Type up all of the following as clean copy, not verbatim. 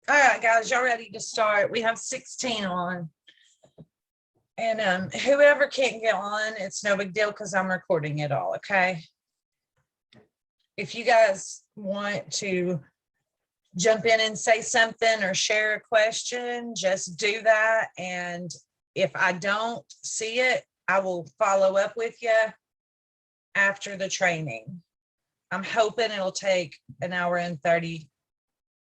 All right, guys, y'all ready to start? We have 16 on. And whoever can't get on, it's no big deal because I'm recording it all, okay? If you guys want to jump in and say something or share a question, just do that. And if I don't see it, I will follow up with you after the training. I'm hoping it'll take an hour and 30.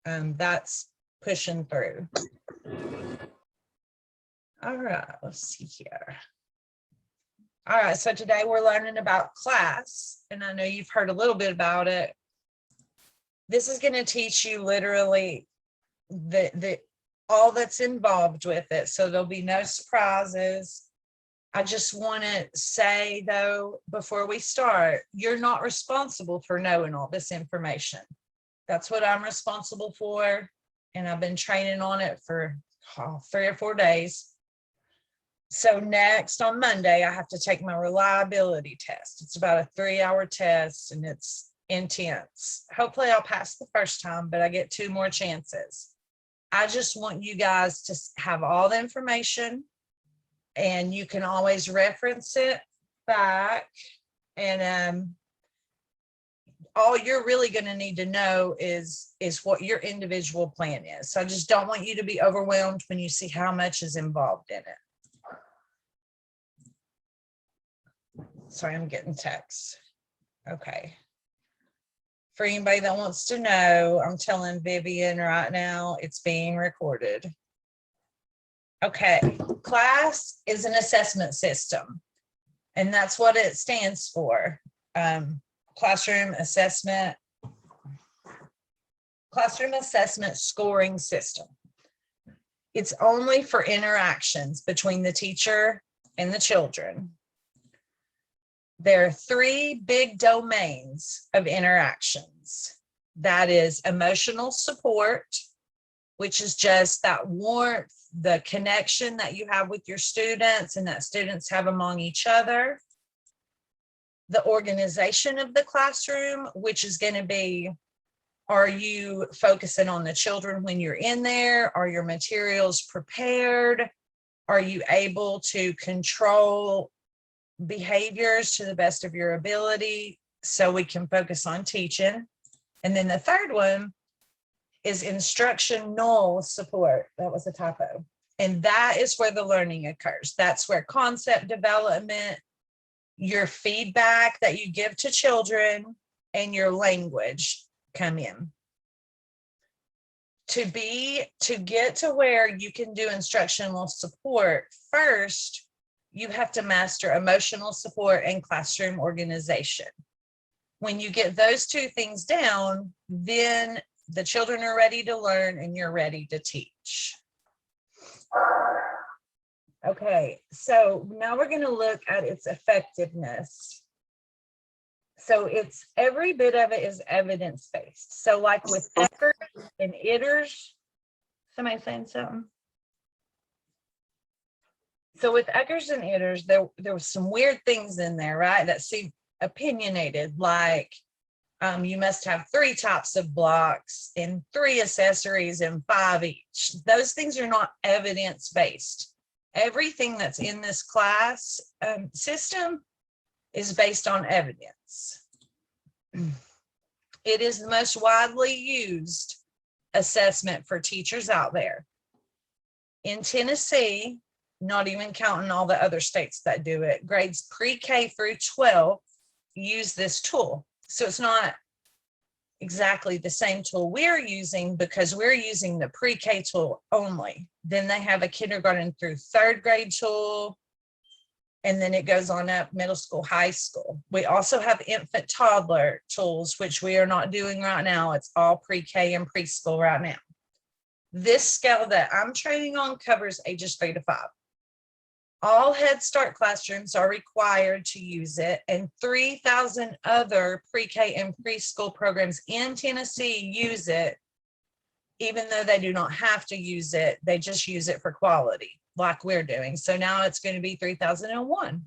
That's pushing through. All right, let's see here. All right, so today we're learning about class, and I know you've heard a little bit about it. This is going to teach you literally all that's involved with it, so there'll be no surprises. I just want to say, though, before we start, you're not responsible for knowing all this information. That's what I'm responsible for, and I've been training on it for 3 or 4 days. So next on Monday, I have to take my reliability test. It's about a 3-hour test and it's intense. Hopefully I'll pass the first time, but I get 2 more chances. I just want you guys to have all the information, and you can always reference it back. And all you're really going to need to know is what your individual plan is. So I just don't want you to be overwhelmed when you see how much is involved in it. Sorry, I'm getting texts. Okay. For anybody that wants to know, I'm telling Vivian right now, it's being recorded. Okay, class is an assessment system, and that's what it stands for. Classroom assessment scoring system. It's only for interactions between the teacher and the children. There are 3 big domains of interactions. That is emotional support, which is just that warmth, the connection that you have with your students and that students have among each other. The organization of the classroom, which is going to be, are you focusing on the children when you're in there? Are your materials prepared? Are you able to control behaviors to the best of your ability so we can focus on teaching? And then the third one is instructional support. That was a typo. And that is where the learning occurs. That's where concept development, your feedback that you give to children, and your language come in. To get to where you can do instructional support, first, you have to master emotional support and classroom organization. When you get those 2 things down, then the children are ready to learn and you're ready to teach. Okay, so now we're going to look at its effectiveness. So it's every bit of it is evidence-based. So like with Eckert and Itters, somebody saying something? So with Eckers and Itters, there was some weird things in there, right? That seemed opinionated, like you must have 3 types of blocks and 3 accessories and 5 each. Those things are not evidence-based. Everything that's in this class system is based on evidence. It is the most widely used assessment for teachers out there. In Tennessee, not even counting all the other states that do it, grades pre-K through 12 use this tool. So it's not exactly the same tool we're using because we're using the pre-K tool only. Then they have a kindergarten through 3rd grade tool, and then it goes on up middle school, high school. We also have infant toddler tools, which we are not doing right now. It's all pre-K and preschool right now. This scale that I'm training on covers ages 3 to 5. All Head Start classrooms are required to use it, and 3,000 other pre-K and preschool programs in Tennessee use it, even though they do not have to use it. They just use it for quality, like we're doing. So now it's going to be 3,001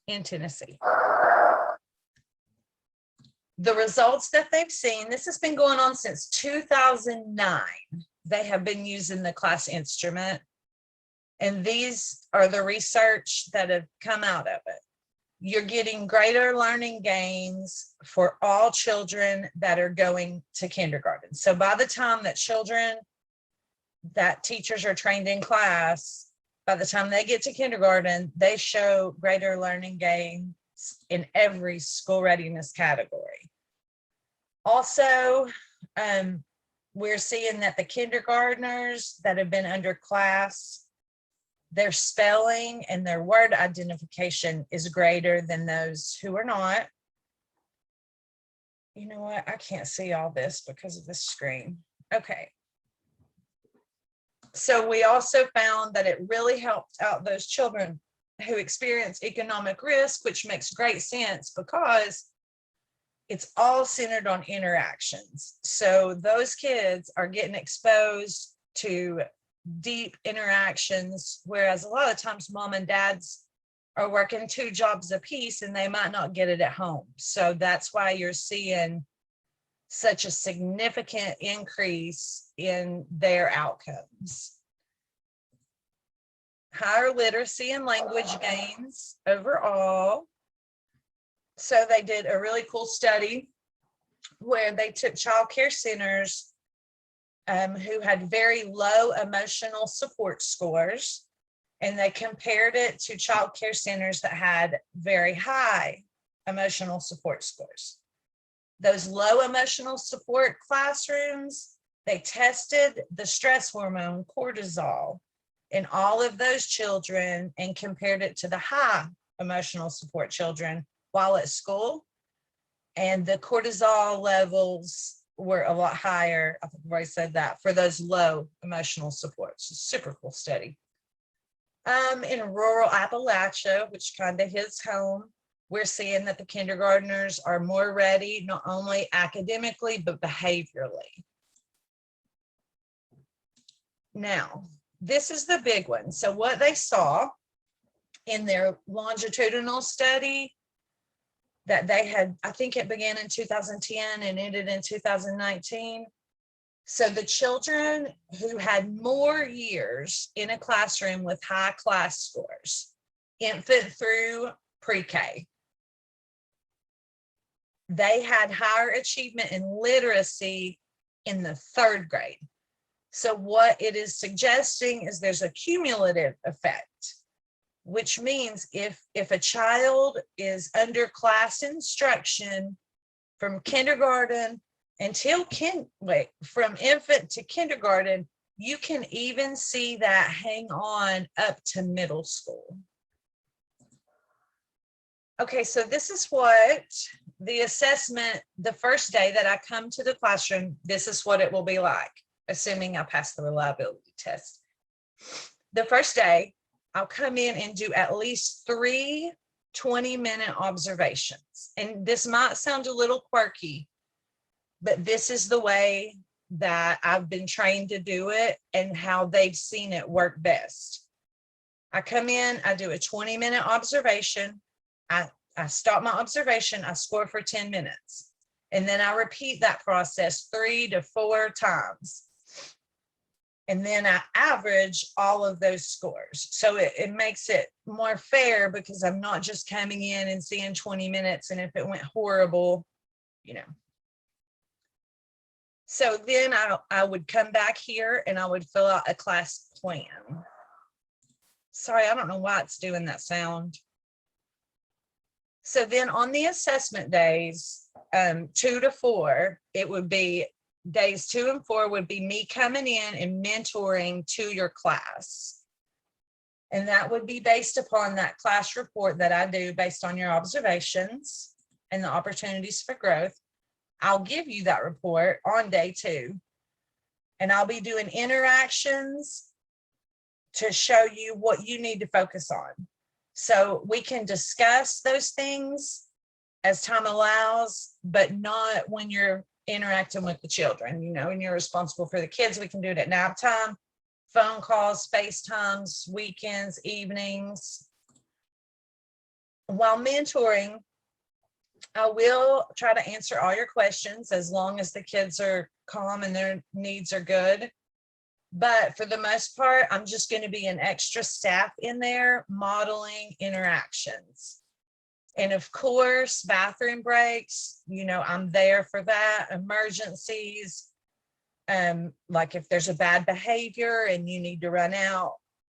in Tennessee. The results that they've seen, this has been going on since 2009. they have been using the class instrument. And these are the research that have come out of it. You're getting greater learning gains for all children that are going to kindergarten. So by the time that teachers are trained in class, by the time they get to kindergarten, they show greater learning gains in every school readiness category. Also, we're seeing that the kindergartners that have been under class, their spelling and their word identification is greater than those who are not. You know what? I can't see all this because of the screen. Okay. So we also found that it really helped out those children who experience economic risk, which makes great sense because it's all centered on interactions. So those kids are getting exposed to deep interactions, whereas a lot of times mom and dads are working 2 jobs apiece and they might not get it at home. So that's why you're seeing such a significant increase in their outcomes. Higher literacy and language gains overall. So they did a really cool study where they took child care centers who had very low emotional support scores, and they compared it to child care centers that had very high emotional support scores. Those low emotional support classrooms, they tested the stress hormone cortisol in all of those children and compared it to the high emotional support children while at school. And the cortisol levels were a lot higher, I think I've already said that, for those low emotional supports. Super cool study. In rural Appalachia, which kind of hits home, we're seeing that the kindergartners are more ready, not only academically, but behaviorally. Now, this is the big one. So what they saw in their longitudinal study that they had, I think it began in 2010 and ended in 2019. So the children who had more years in a classroom with high class scores, infant through pre-K, they had higher achievement in literacy in the 3rd grade. So what it is suggesting is there's a cumulative effect, which means if a child is under class instruction from kindergarten until from infant to kindergarten, you can even see that hang on up to middle school. Okay, so this is what the assessment, the first day that I come to the classroom, this is what it will be like, assuming I pass the reliability test. The first day, I'll come in and do at least 3 20-minute observations. And this might sound a little quirky, but this is the way that I've been trained to do it and how they've seen it work best. I come in, I do a 20-minute observation. I stop my observation, I score for 10 minutes. And then I repeat that process 3 to 4 times. And then I average all of those scores. So it makes it more fair because I'm not just coming in and seeing 20 minutes. And if it went horrible, you know. So then I would come back here and I would fill out a class plan. Sorry, I don't know why it's doing that sound. So then on the assessment days, 2 to 4, it would be days 2 and 4 would be me coming in and mentoring to your class. And that would be based upon that class report that I do based on your observations and the opportunities for growth. I'll give you that report on day 2. And I'll be doing interactions to show you what you need to focus on. So we can discuss those things as time allows, but not when you're interacting with the children, you know, and you're responsible for the kids. We can do it at nap time, phone calls, FaceTimes, weekends, evenings. While mentoring, I will try to answer all your questions as long as the kids are calm and their needs are good. But for the most part, I'm just going to be an extra staff in there modeling interactions. And of course, bathroom breaks, I'm there for that. Emergencies, like if there's a bad behavior and you need to run out.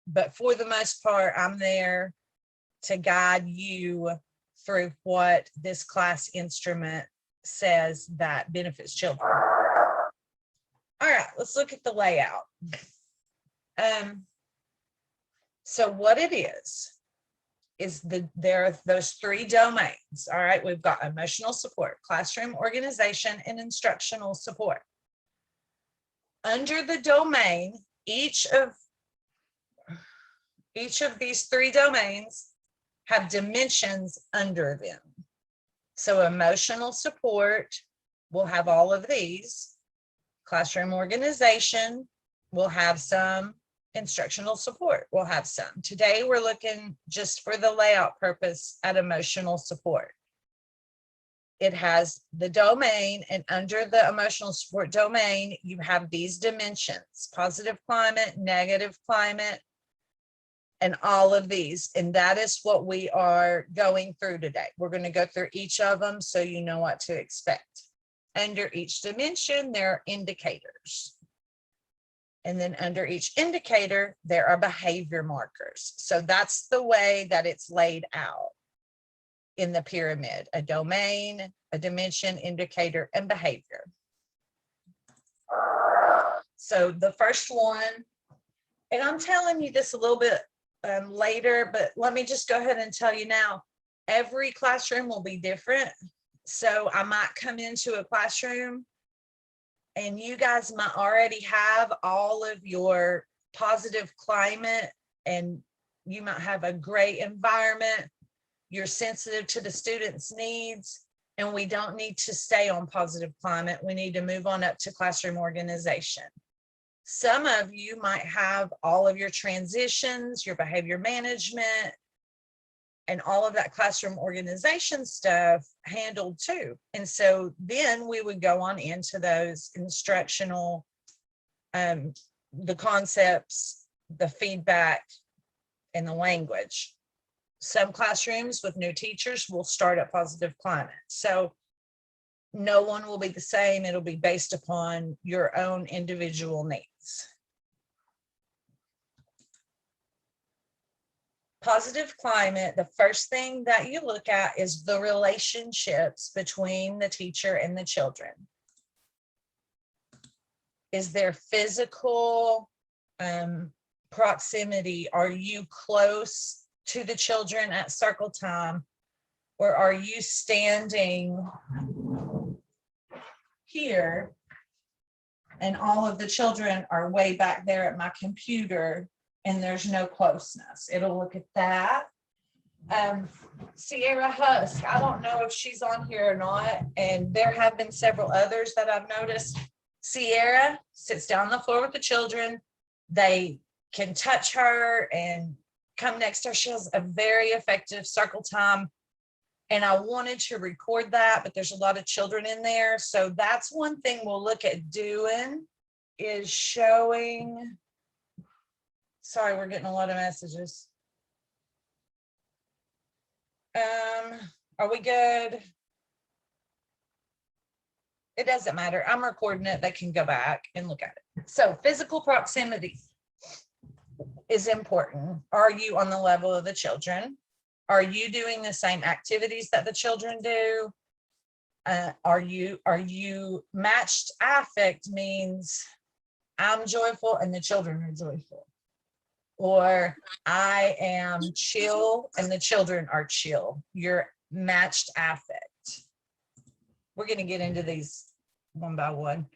But for the most part, I'm there to guide you through what this class instrument says that benefits children. All right, let's look at the layout. So what it is there are those 3 domains. All right, we've got emotional support, classroom organization, and instructional support. Under the domain, each of these 3 domains have dimensions under them. So emotional support will have all of these. Classroom organization will have some. Instructional support will have some. Today, we're looking just for the layout purpose at emotional support. It has the domain, and under the emotional support domain, you have these dimensions: positive climate, negative climate, and all of these. And that is what we are going through today. We're going to go through each of them so you know what to expect. Under each dimension, there are indicators. And then under each indicator, there are behavior markers. So that's the way that it's laid out in the pyramid: a domain, a dimension, indicator, and behavior. So the first one, and I'm telling you this a little bit later, but let me just go ahead and tell you now, every classroom will be different. So I might come into a classroom and you guys might already have all of your positive climate, and you might have a great environment. You're sensitive to the students' needs, and we don't need to stay on positive climate. We need to move on up to classroom organization. Some of you might have all of your transitions, your behavior management, and all of that classroom organization stuff handled too. And so then we would go on into those instructional, the concepts, the feedback, and the language. Some classrooms with new teachers will start at positive climate. So no one will be the same. It'll be based upon your own individual needs. Positive climate, the first thing that you look at is the relationships between the teacher and the children. Is there physical proximity? Are you close to the children at circle time? Or are you standing here and all of the children are way back there at my computer and there's no closeness? It'll look at that. Sierra Husk, I don't know if she's on here or not, and there have been several others that I've noticed. Sierra sits down on the floor with the children. They can touch her and come next to her. She has a very effective circle time. And I wanted to record that, but there's a lot of children in there. So that's one thing we'll look at doing, is showing. Sorry, we're getting a lot of messages. Are we good? It doesn't matter. I'm recording it. They can go back and look at it. So physical proximity is important. Are you on the level of the children? Are you doing the same activities that the children do? Are you matched affect? Means I'm joyful and the children are joyful. Or I am chill and the children are chill. You're matched affect. We're going to get into these one by one.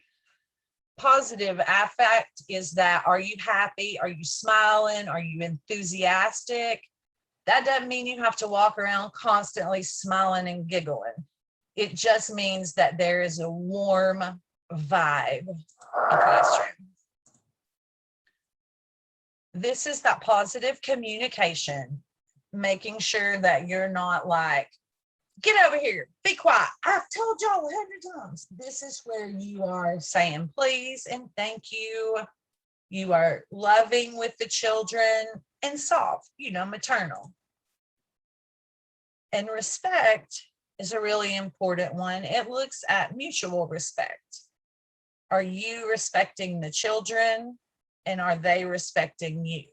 Positive affect is that, are you happy? Are you smiling? Are you enthusiastic? That doesn't mean you have to walk around constantly smiling and giggling. It just means that there is a warm vibe in the classroom. This is that positive communication, making sure that you're not like, get over here, be quiet, I've told y'all 100 times. This is where you are saying please and thank you. You are loving with the children and soft, maternal. And respect is a really important one. It looks at mutual respect. Are you respecting the children, and are they respecting you?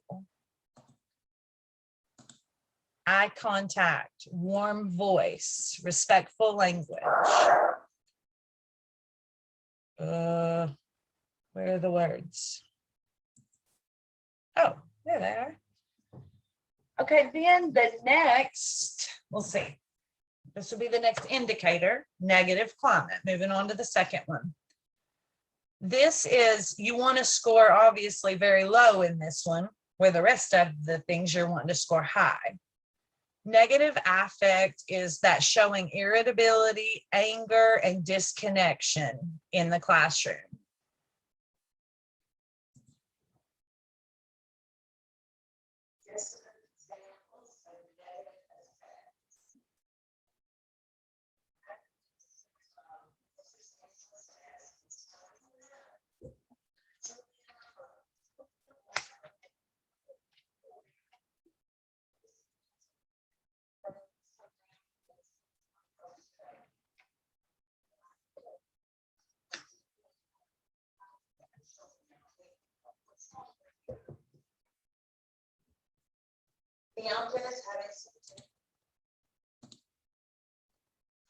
Eye contact, warm voice, respectful language. Where are the words? Oh, there they are. Okay, then the next, we'll see. This will be the next indicator, negative climate. Moving on to the second one. This is, you want to score obviously very low in this one, where the rest of the things you're wanting to score high. Negative affect is that showing irritability, anger, and disconnection in the classroom.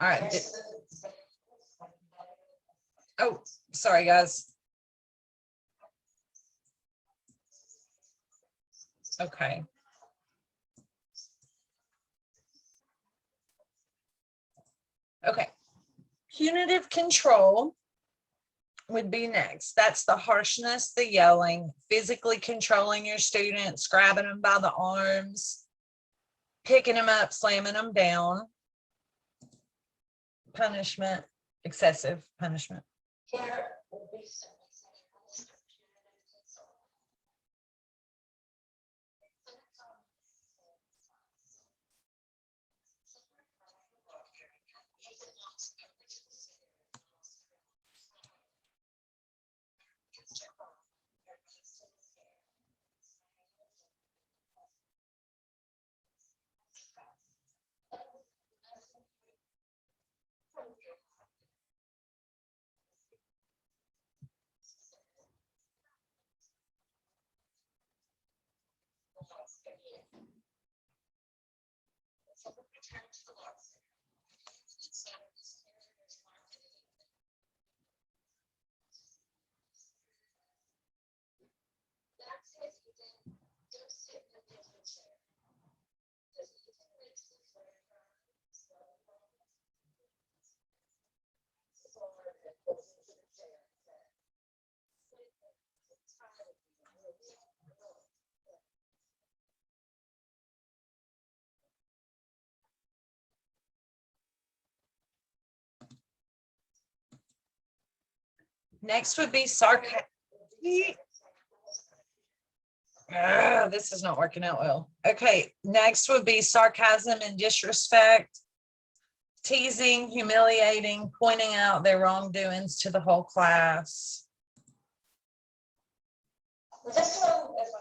All right. Oh, sorry, guys. Okay. Okay. Punitive control would be next. That's the harshness, the yelling, physically controlling your students, grabbing them by the arms, picking them up, slamming them down. Punishment, excessive punishment. Next would be sarcasm. This is not working out well. Okay, next would be sarcasm and disrespect, teasing, humiliating, pointing out their wrongdoings to the whole class. This one is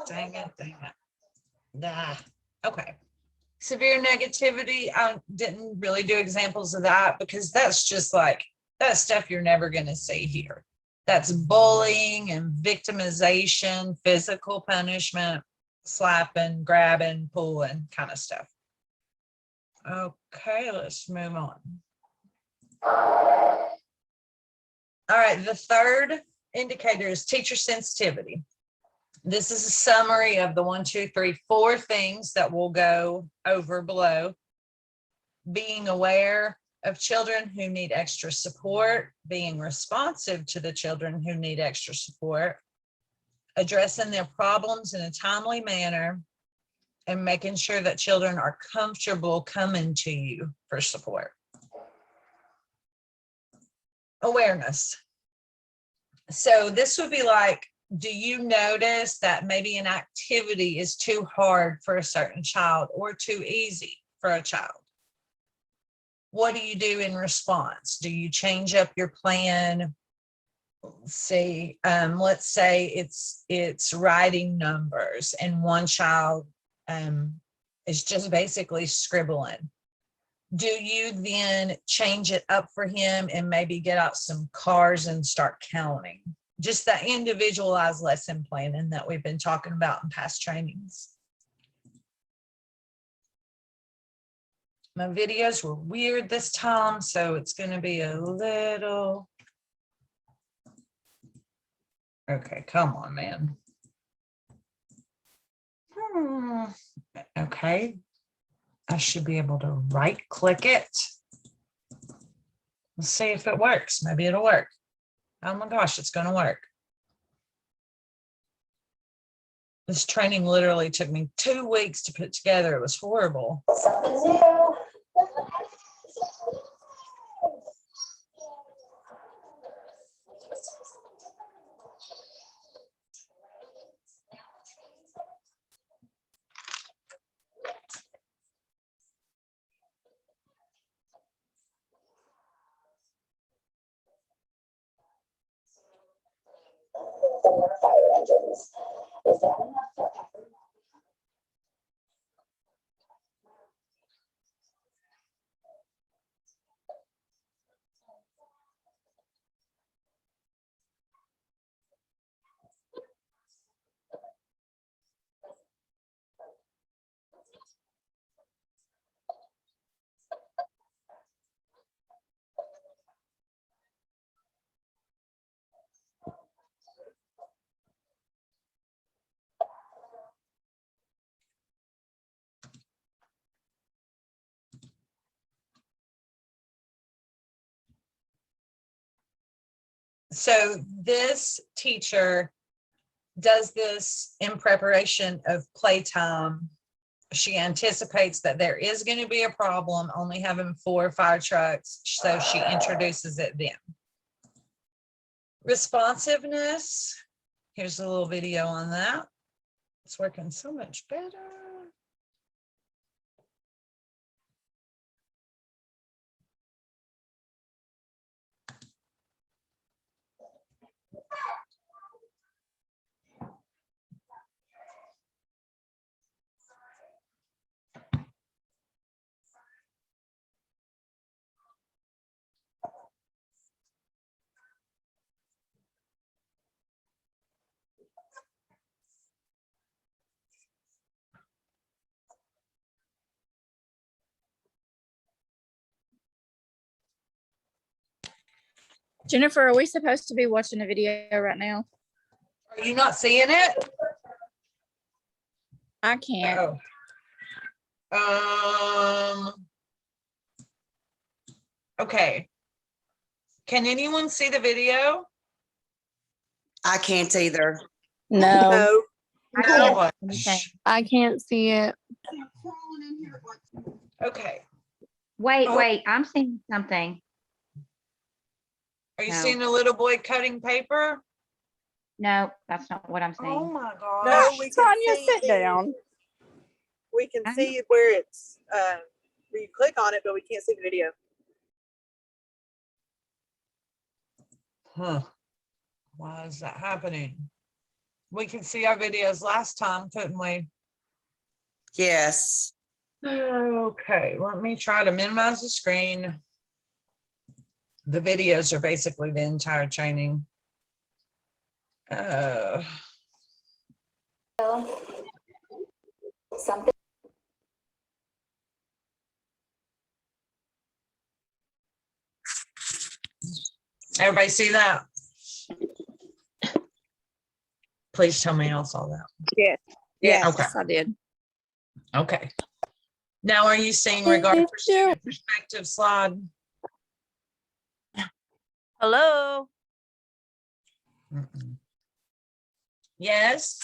Dang it, dang it. Nah. Okay. Severe negativity, I didn't really do examples of that because that's just like, that's stuff you're never going to see here. That's bullying and victimization, physical punishment, slapping, grabbing, pulling kind of stuff. Okay, let's move on. All right, the third indicator is teacher sensitivity. This is a summary of the 1, 2, 3, 4 things that we'll go over below. Being aware of children who need extra support, being responsive to the children who need extra support, addressing their problems in a timely manner, and making sure that children are comfortable coming to you for support. Awareness. So this would be like, do you notice that maybe an activity is too hard for a certain child or too easy for a child? What do you do in response? Do you change up your plan? Let's say it's writing numbers and one child is just basically scribbling. Do you then change it up for him and maybe get out some cars and start counting? Just the individualized lesson planning that we've been talking about in past trainings. My videos were weird this time, so it's going to be a little. Okay, come on, man. Okay. I should be able to right click it. Let's see if it works. Maybe it'll work. Oh my gosh, it's going to work. This training literally took me 2 weeks to put together. It was horrible. So this teacher does this in preparation of playtime. She anticipates that there is going to be a problem only having 4 fire trucks, so she introduces it then. Responsiveness. Here's a little video on that. It's working so much better. Jennifer, are we supposed to be watching a video right now? Are you not seeing it? I can't. Oh. Okay. Can anyone see the video? I can't either. No, No. I can't see it. Okay. Wait, I'm seeing something. Are you No. seeing a little boy cutting paper? No, that's not what I'm Oh saying. my gosh. No, we can Tanya, see sit the- down. We can see where it's where you click on it, but we can't see the video. Huh. Why is that happening? We can see our videos last time, couldn't we? Yes. Okay, let me try to minimize the screen. The videos are basically the entire training. Something. Everybody see that? Please tell me y'all saw that. Yes, Okay. I did. Okay. Now, are you seeing regard for student perspective slide? Hello. Mm-mm. Yes.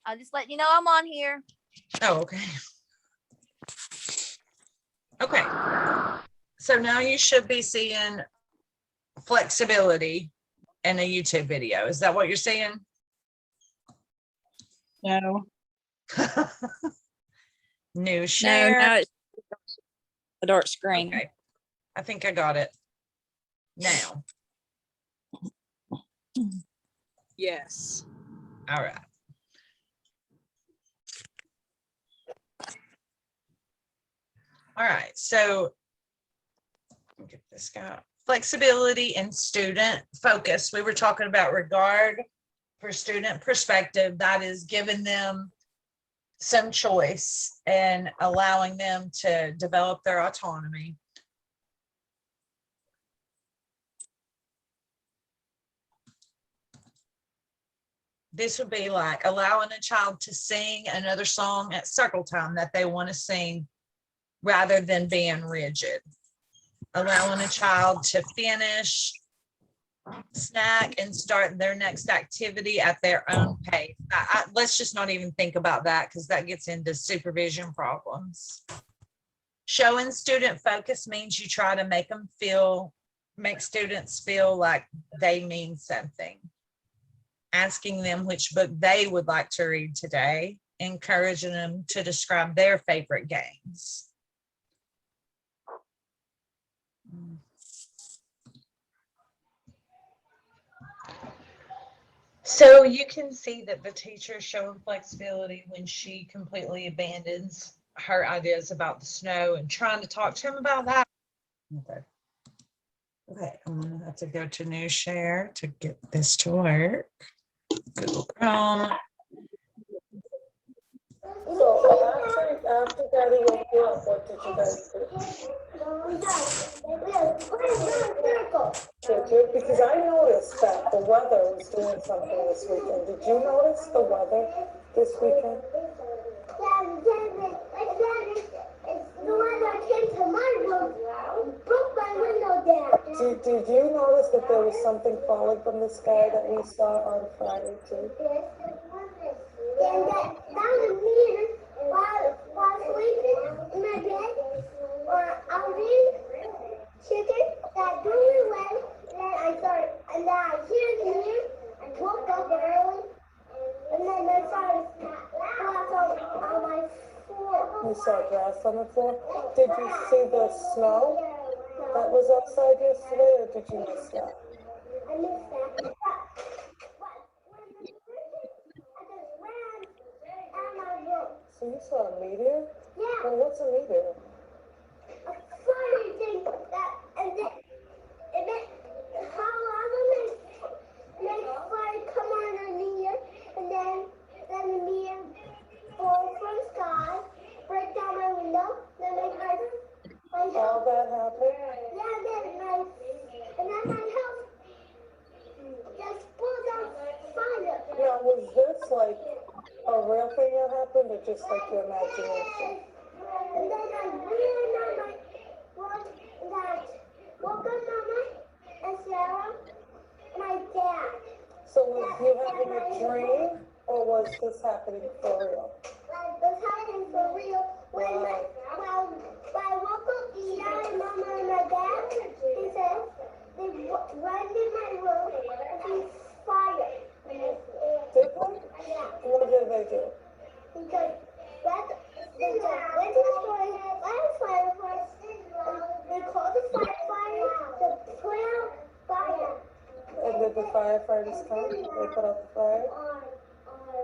I'll just let you know I'm on here. Oh, okay. Okay. So now you should be seeing flexibility in a YouTube video. Is that what you're seeing? No. New No, share. no, it's a dark screen. Okay. I think I got it. Now. Yes. All right. All right, so let me get this guy. Flexibility and student focus. We were talking about regard for student perspective. That is giving them some choice and allowing them to develop their autonomy. This would be like allowing a child to sing another song at circle time that they want to sing rather than being rigid. Allowing a child to finish, snack, and start their next activity at their own pace. Let's just not even think about that because that gets into supervision problems. Showing student focus means you try to make students feel like they mean something. Asking them which book they would like to read today, encouraging them to describe their favorite games. So you can see that the teacher is showing flexibility when she completely abandons her ideas about the snow and trying to talk to him about that. Okay. Okay, I'm gonna have to go to new share to get this to work. Google Chrome. So after Daddy woke you up, what did you guys do? Did you? Because I noticed that the weather was doing something this weekend. Did you notice the weather this weekend? The weather came to my room, broke my window down. Did you notice that there was something falling from the sky that we saw on Friday too? And that was me while sleeping in my bed, or I was eating chicken that blew away, and then I hear the news, and woke up early, and then I saw glass on my floor. You saw grass on the floor. Did you see the snow that was outside yesterday, or did you miss that? I missed that. But when the I just ran out of my room. So you saw a meteor? Yeah. Well, what's a meteor? A funny thing that and then how long make fire come on a meteor and then the meteor fall from the sky, break down my window, then make my All that happened? yeah, and then my house just blew down fire. Now, was this like a real thing that happened, or just like your imagination? And then I ran on my woke up Mama and Sarah, my dad. So was you having a dream, or was this happening for real? It was happening for real when I woke up Dad and Mama and my dad. They said they ran in my room and they fired. Did they? Yeah, What did they do? because they went to the store, last firefight, they called the firefighter to put out fire. And did the firefighters come? They put out the fire?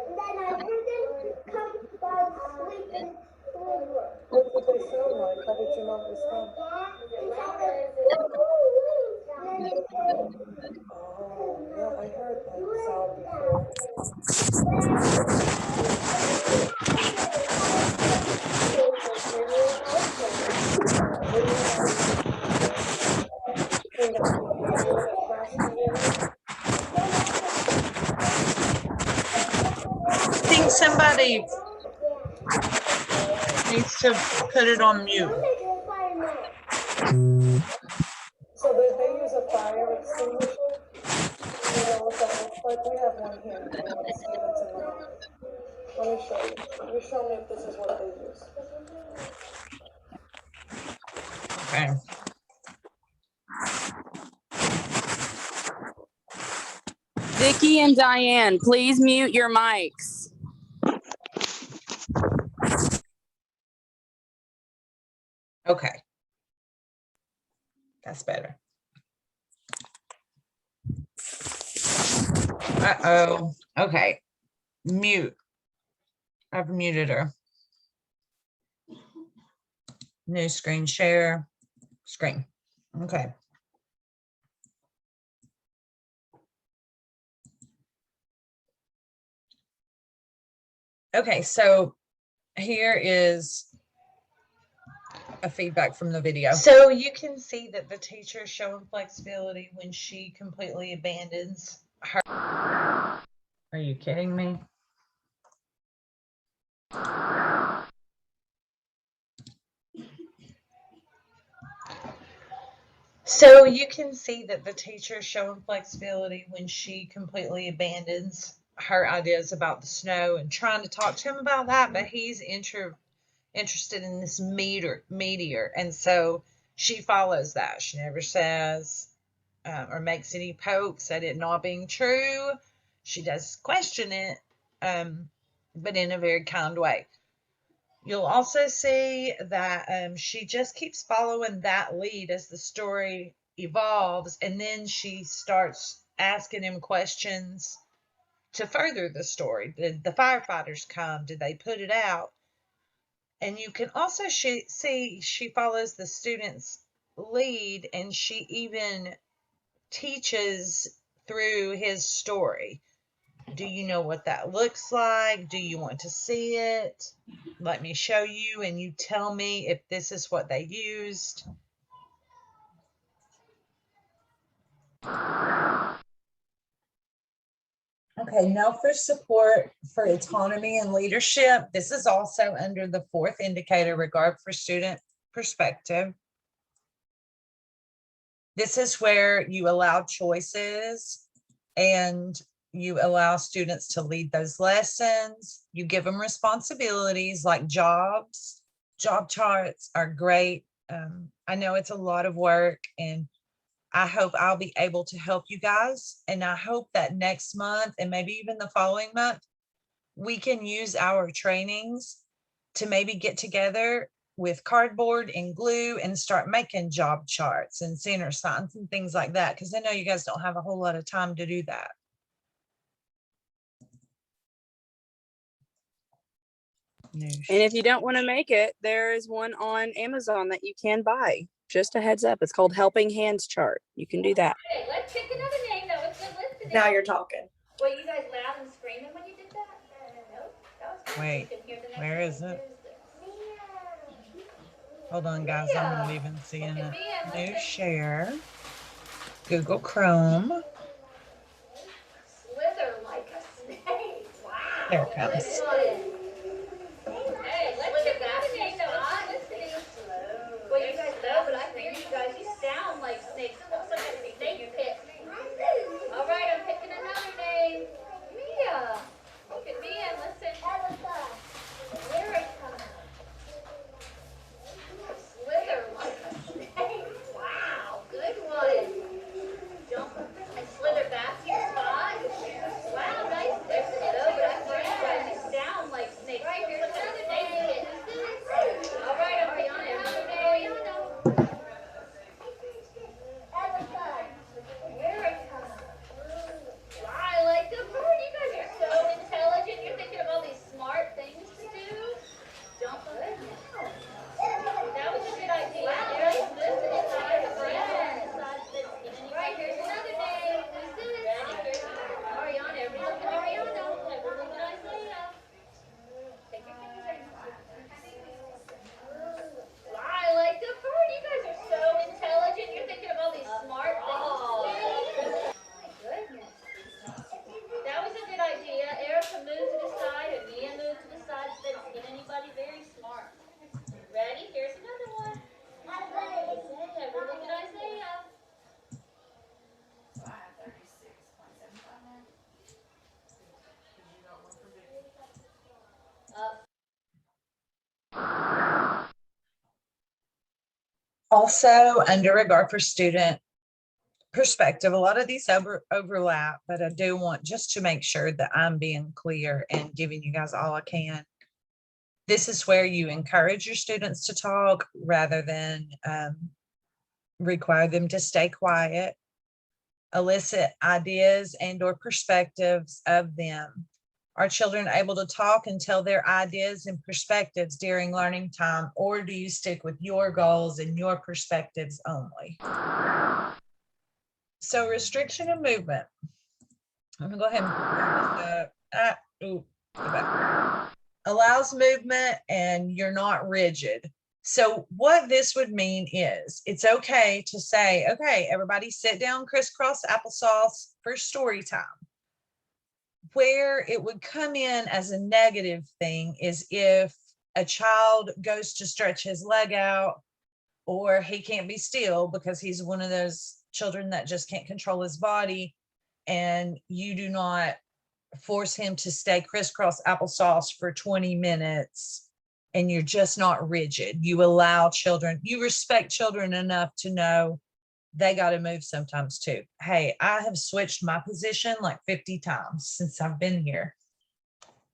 Then I heard them come while sleeping. What did they sound like? How did you know it was them? Oh, yeah, I heard that sound before. I think somebody needs to put it on mute. So they use a fire extinguisher? You know what that looks like? We have one here. You want to see it? It's in the office. Let me show you. You show me if this is what they use. Okay. Vicky and Diane, please mute your mics. Okay. That's better. Uh-oh. Okay. Mute. I've muted her. New screen share. Screen. Okay. Okay, so here is a feedback from the video. So you can see that the teacher is showing flexibility when she completely abandons her. Are you kidding me? So you can see that the teacher is showing flexibility when she completely abandons her ideas about the snow and trying to talk to him about that, but he's interested in this meteor, and so she follows that. She never says or makes any pokes at it not being true. She does question it, but in a very kind way. You'll also see that she just keeps following that lead as the story evolves, and then she starts asking him questions to further the story. Did the firefighters come? Did they put it out? And you can also see she follows the student's lead, and she even teaches through his story. Do you know what that looks like? Do you want to see it? Let me show you, and you tell me if this is what they used. Okay, now for support for autonomy and leadership. This is also under the fourth indicator, regard for student perspective. This is where you allow choices and you allow students to lead those lessons. You give them responsibilities like jobs. Job charts are great. I know it's a lot of work, and I hope I'll be able to help you guys. And I hope that next month and maybe even the following month, we can use our trainings to maybe get together with cardboard and glue and start making job charts and center signs and things like that. Because I know you guys don't have a whole lot of time to do that. And if you don't want to make it, there is one on Amazon that you can buy. Just a heads up. It's called Helping Hands Chart. You can do that. Hey, let's pick another name though. It's good listening. Now you're talking. Were you guys loud and screaming when you did that? No, that was good. Wait, You can hear the next where one. is it? Hold on, guys. I'm not even seeing it. New share. Google Chrome. Slither like a snake. Wow. There it comes. Hey, let's pick another name though. It's good listening. Well, you guys know, but I hear you guys. You sound like snakes. It looks like a snake pit. All right, I'm picking another name. Mia. Look at Mia and listen. Lyric coming up. Slither like a snake. Wow, good one. Jump and slither back to your spot. Wow, nice. There's no, but I hear you guys. You sound like Also, under regard for student perspective, a lot of these overlap, but I do want just to make sure that I'm being clear and giving you guys all I can. This is where you encourage your students to talk rather than require them to stay quiet. Elicit ideas and or perspectives of them. Are children able to talk and tell their ideas and perspectives during learning time, or do you stick with your goals and your perspectives only? So restriction of movement. I'm gonna go ahead and go back. Allows movement and you're not rigid. So what this would mean is it's okay to say, okay, everybody sit down, crisscross applesauce for story time. Where it would come in as a negative thing is if a child goes to stretch his leg out, or he can't be still because he's one of those children that just can't control his body, and you do not force him to stay crisscross applesauce for 20 minutes and you're just not rigid. You allow children, you respect children enough to know they got to move sometimes too. Hey, I have switched my position like 50 times since I've been here.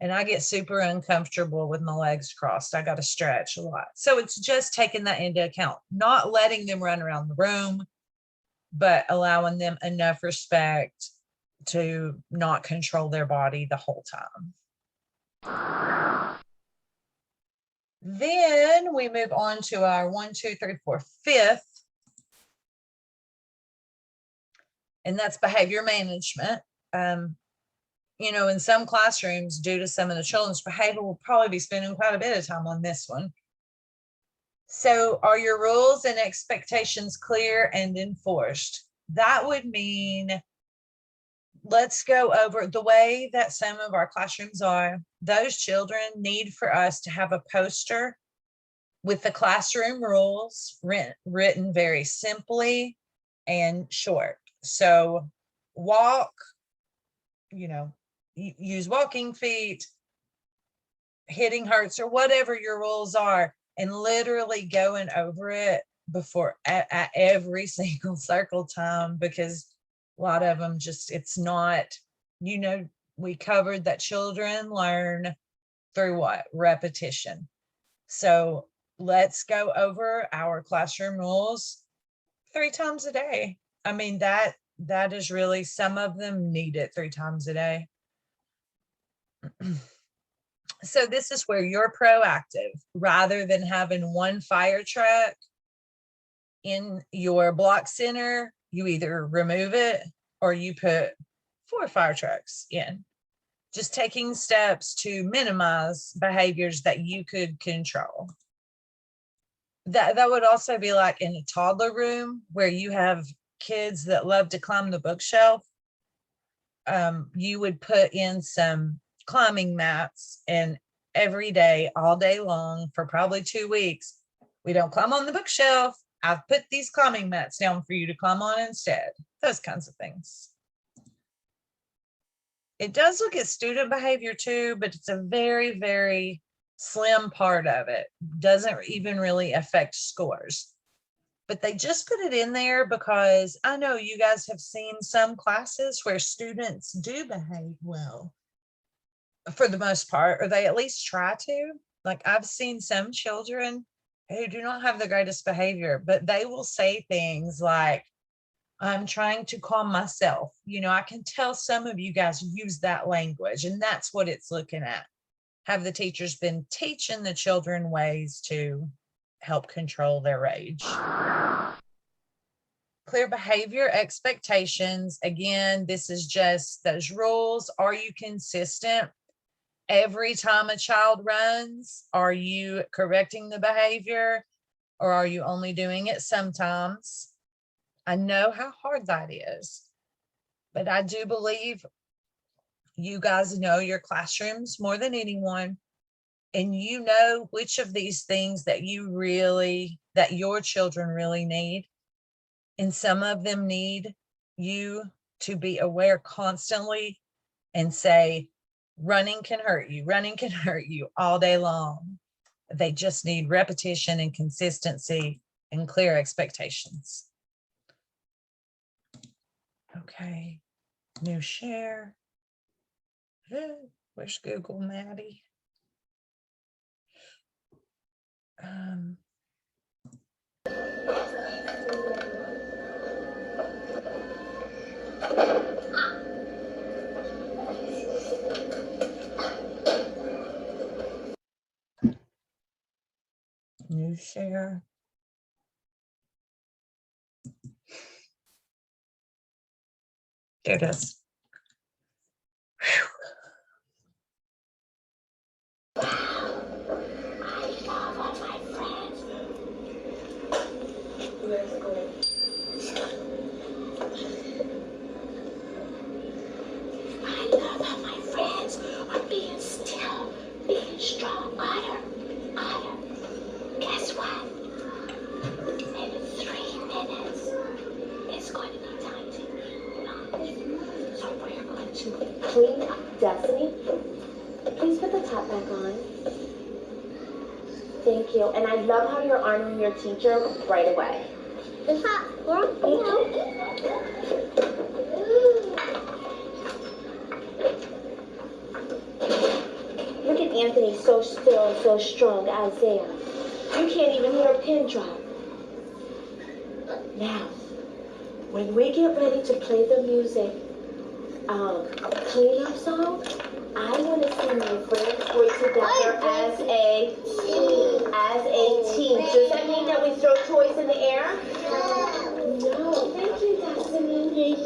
And I get super uncomfortable with my legs crossed. I got to stretch a lot. So it's just taking that into account, not letting them run around the room, but allowing them enough respect to not control their body the whole time. Then we move on to our 1, 2, 3, 4, 5th. And that's behavior management. You know, in some classrooms, due to some of the children's behavior, we'll probably be spending quite a bit of time on this one. So are your rules and expectations clear and enforced? That would mean, let's go over the way that some of our classrooms are. Those children need for us to have a poster with the classroom rules written very simply and short. So walk, you know, use walking feet, hitting hurts, or whatever your rules are, and literally going over it before at every single circle time, because a lot of them just, it's not, you know, we covered that children learn through what? Repetition. So let's go over our classroom rules 3 times a day. I mean, that is really, some of them need it 3 times a day. So this is where you're proactive, rather than having one fire truck in your block center. You either remove it or you put 4 fire trucks in, just taking steps to minimize behaviors that you could control. That would also be like in a toddler room where you have kids that love to climb the bookshelf. You would put in some climbing mats, and every day, all day long, for probably 2 weeks, we don't climb on the bookshelf. I've put these climbing mats down for you to climb on instead. Those kinds of things. It does look at student behavior too, but it's a very, very slim part of it. Doesn't even really affect scores. But they just put it in there because I know you guys have seen some classes where students do behave well for the most part, or they at least try to. Like, I've seen some children who do not have the greatest behavior, but they will say things like, I'm trying to calm myself. You know, I can tell some of you guys use that language, and that's what it's looking at. Have the teachers been teaching the children ways to help control their rage? Clear behavior expectations. Again, this is just those rules. Are you consistent? Every time a child runs, are you correcting the behavior, or are you only doing it sometimes? I know how hard that is, but I do believe you guys know your classrooms more than anyone, and you know which of these things that your children really need. And some of them need you to be aware constantly and say, running can hurt you all day long. They just need repetition and consistency, and clear expectations. Okay, new share. Where's Google, Maddie? New share. There it is. Whew. I love how my friends are being still, being strong. Otter. Guess what? In 3 minutes, it's going to be time to eat lunch. So we're going to clean up. Destiny, please put the top back on. Thank you. And I love how you're honoring your teacher right away. It's hot. Thank you. Look at Anthony, so still, so strong. Isaiah, you can't even hear a pin drop. Now, when we get ready to play the music, cleanup song, I want to see my friends work together as a team. Does that mean that we throw toys in the air? No. Thank you, Destiny.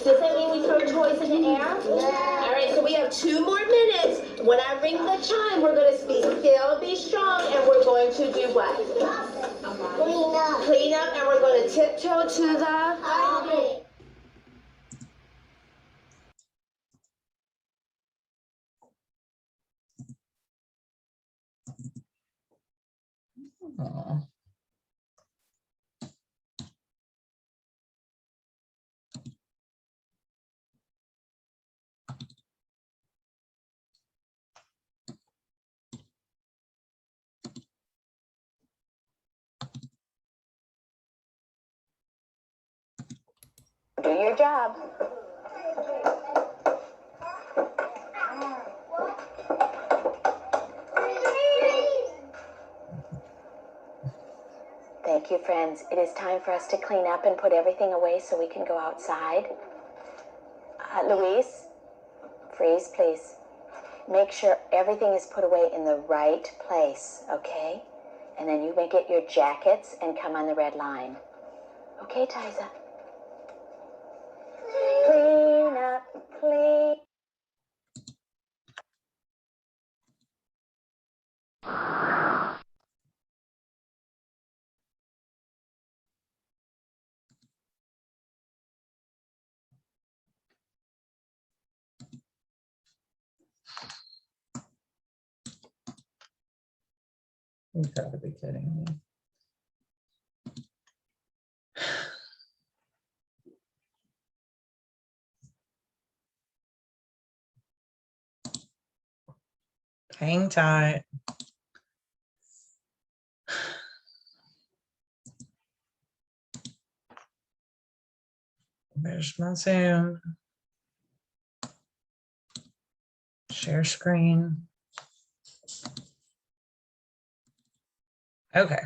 Does that mean we throw toys in the air? All right, so we have 2 more minutes. When I ring the chime, we're going to be still, be strong, and we're going to do what? Clean up, and we're going to tiptoe to the... Aw. Do your job. Thank you, friends. It is time for us to clean up and put everything away so we can go outside. Louise, freeze, please. Make sure everything is put away in the right place, okay? And then you may get your jackets and come on the red line. Okay, Tyza? Clean up, clean. You gotta be kidding me. Hang tight. There's my Zoom. Share screen. Okay.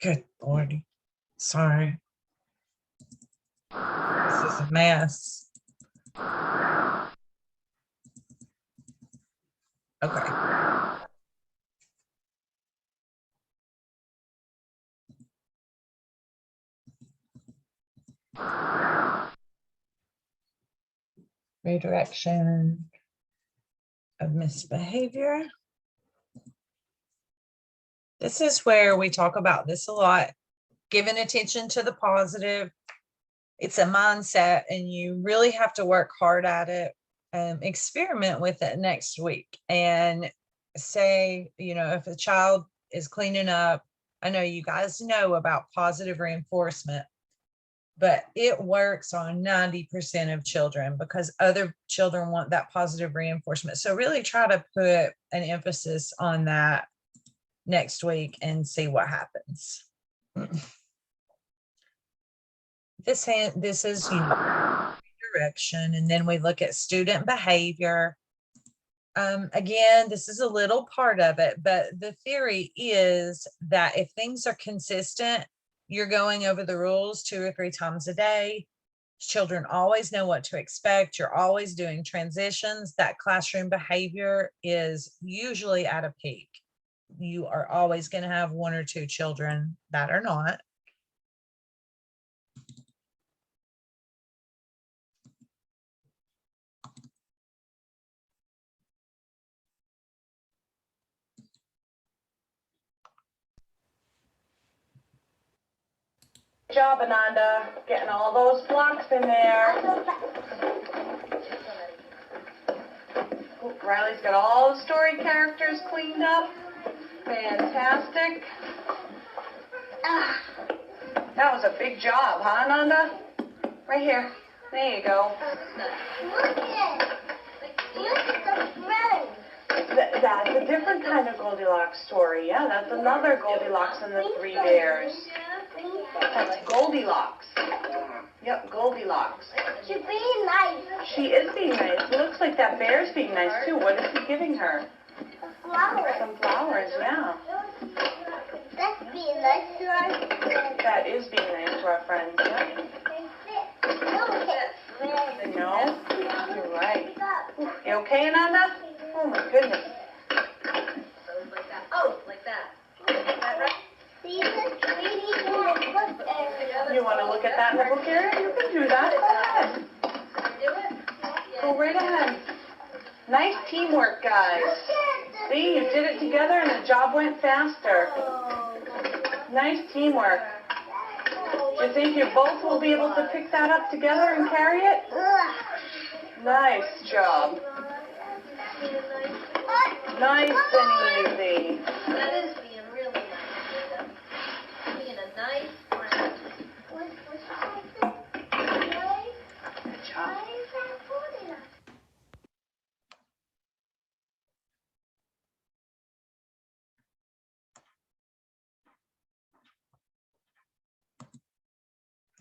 Good Lordy. Sorry. This is a mess. Okay. Redirection of misbehavior. This is where we talk about this a lot giving attention to the positive. It's a mindset and you really have to work hard at it. Experiment with it next week and say, you know, if a child is cleaning up, I know you guys know about positive reinforcement, but it works on 90% of children because other children want that positive reinforcement. So really try to put an emphasis on that next week and see what happens. This is, you know, direction, and then we look at student behavior. Again, this is a little part of it, but the theory is that if things are consistent, you're going over the rules 2 or 3 times a day. Children always know what to expect. You're always doing transitions. That classroom behavior is usually at a peak. You are always going to have 1 or 2 children that are not. Good job, Ananda, getting all those blocks in there. Riley's got all the story characters cleaned up. Fantastic. That was a big job, huh, Ananda? Right here. There you go. Look at the friends. That's a different kind of Goldilocks story. Yeah, that's another Goldilocks and the Three Bears. That's Goldilocks. Yep, Goldilocks. She's being nice. She is being nice. It looks like that bear's being nice too. What is he giving her? A flower. Some flowers, yeah. That's being nice to us. That is being nice to our friends, yeah. No, you're right. You okay, Ananda? Oh my goodness. Oh, like that. See the sweetie in the book area. You want to look at that in the book area? You can do that. Go ahead. Do it? Go right ahead. Nice teamwork, guys. See, you did it together and the job went faster. Nice teamwork. Do you think you both will be able to pick that up together and carry it? Nice job. Nice and easy. That is being really nice. Being a nice friend. Good job.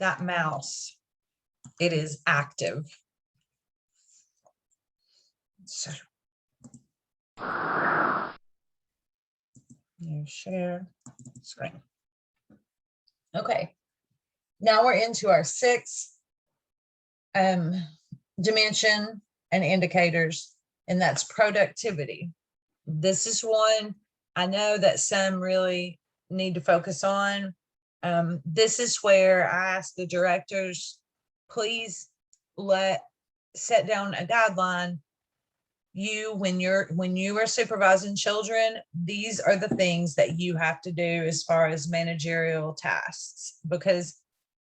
That mouse, it is active. So, you share screen. Okay, now we're into our 6th dimension and indicators, and that's productivity. This is one I know that some really need to focus on. This is where I ask the directors, please set down a guideline. When you are supervising children, these are the things that you have to do as far as managerial tasks, because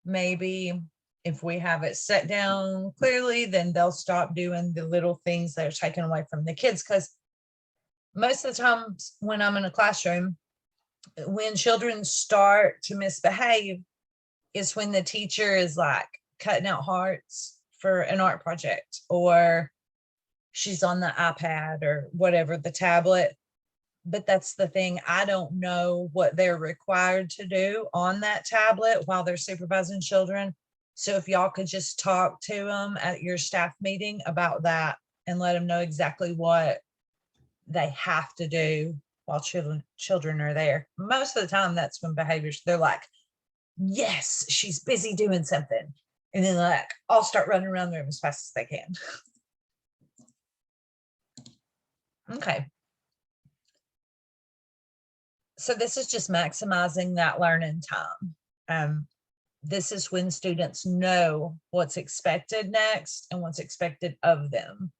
maybe if we have it set down clearly, then they'll stop doing the little things that are taken away from the kids. Because most of the time when I'm in a classroom, when children start to misbehave is when the teacher is like cutting out hearts for an art project, or she's on the iPad or whatever, the tablet. But that's the thing, I don't know what they're required to do on that tablet while they're supervising children. So if y'all could just talk to them at your staff meeting about that and let them know exactly what they have to do while children are there. Most of the time, that's when behaviors, they're like, yes, she's busy doing something. And then like, I'll start running around the room as fast as they can. Okay. So this is just maximizing that learning time. This is when students know what's expected next and what's expected of them.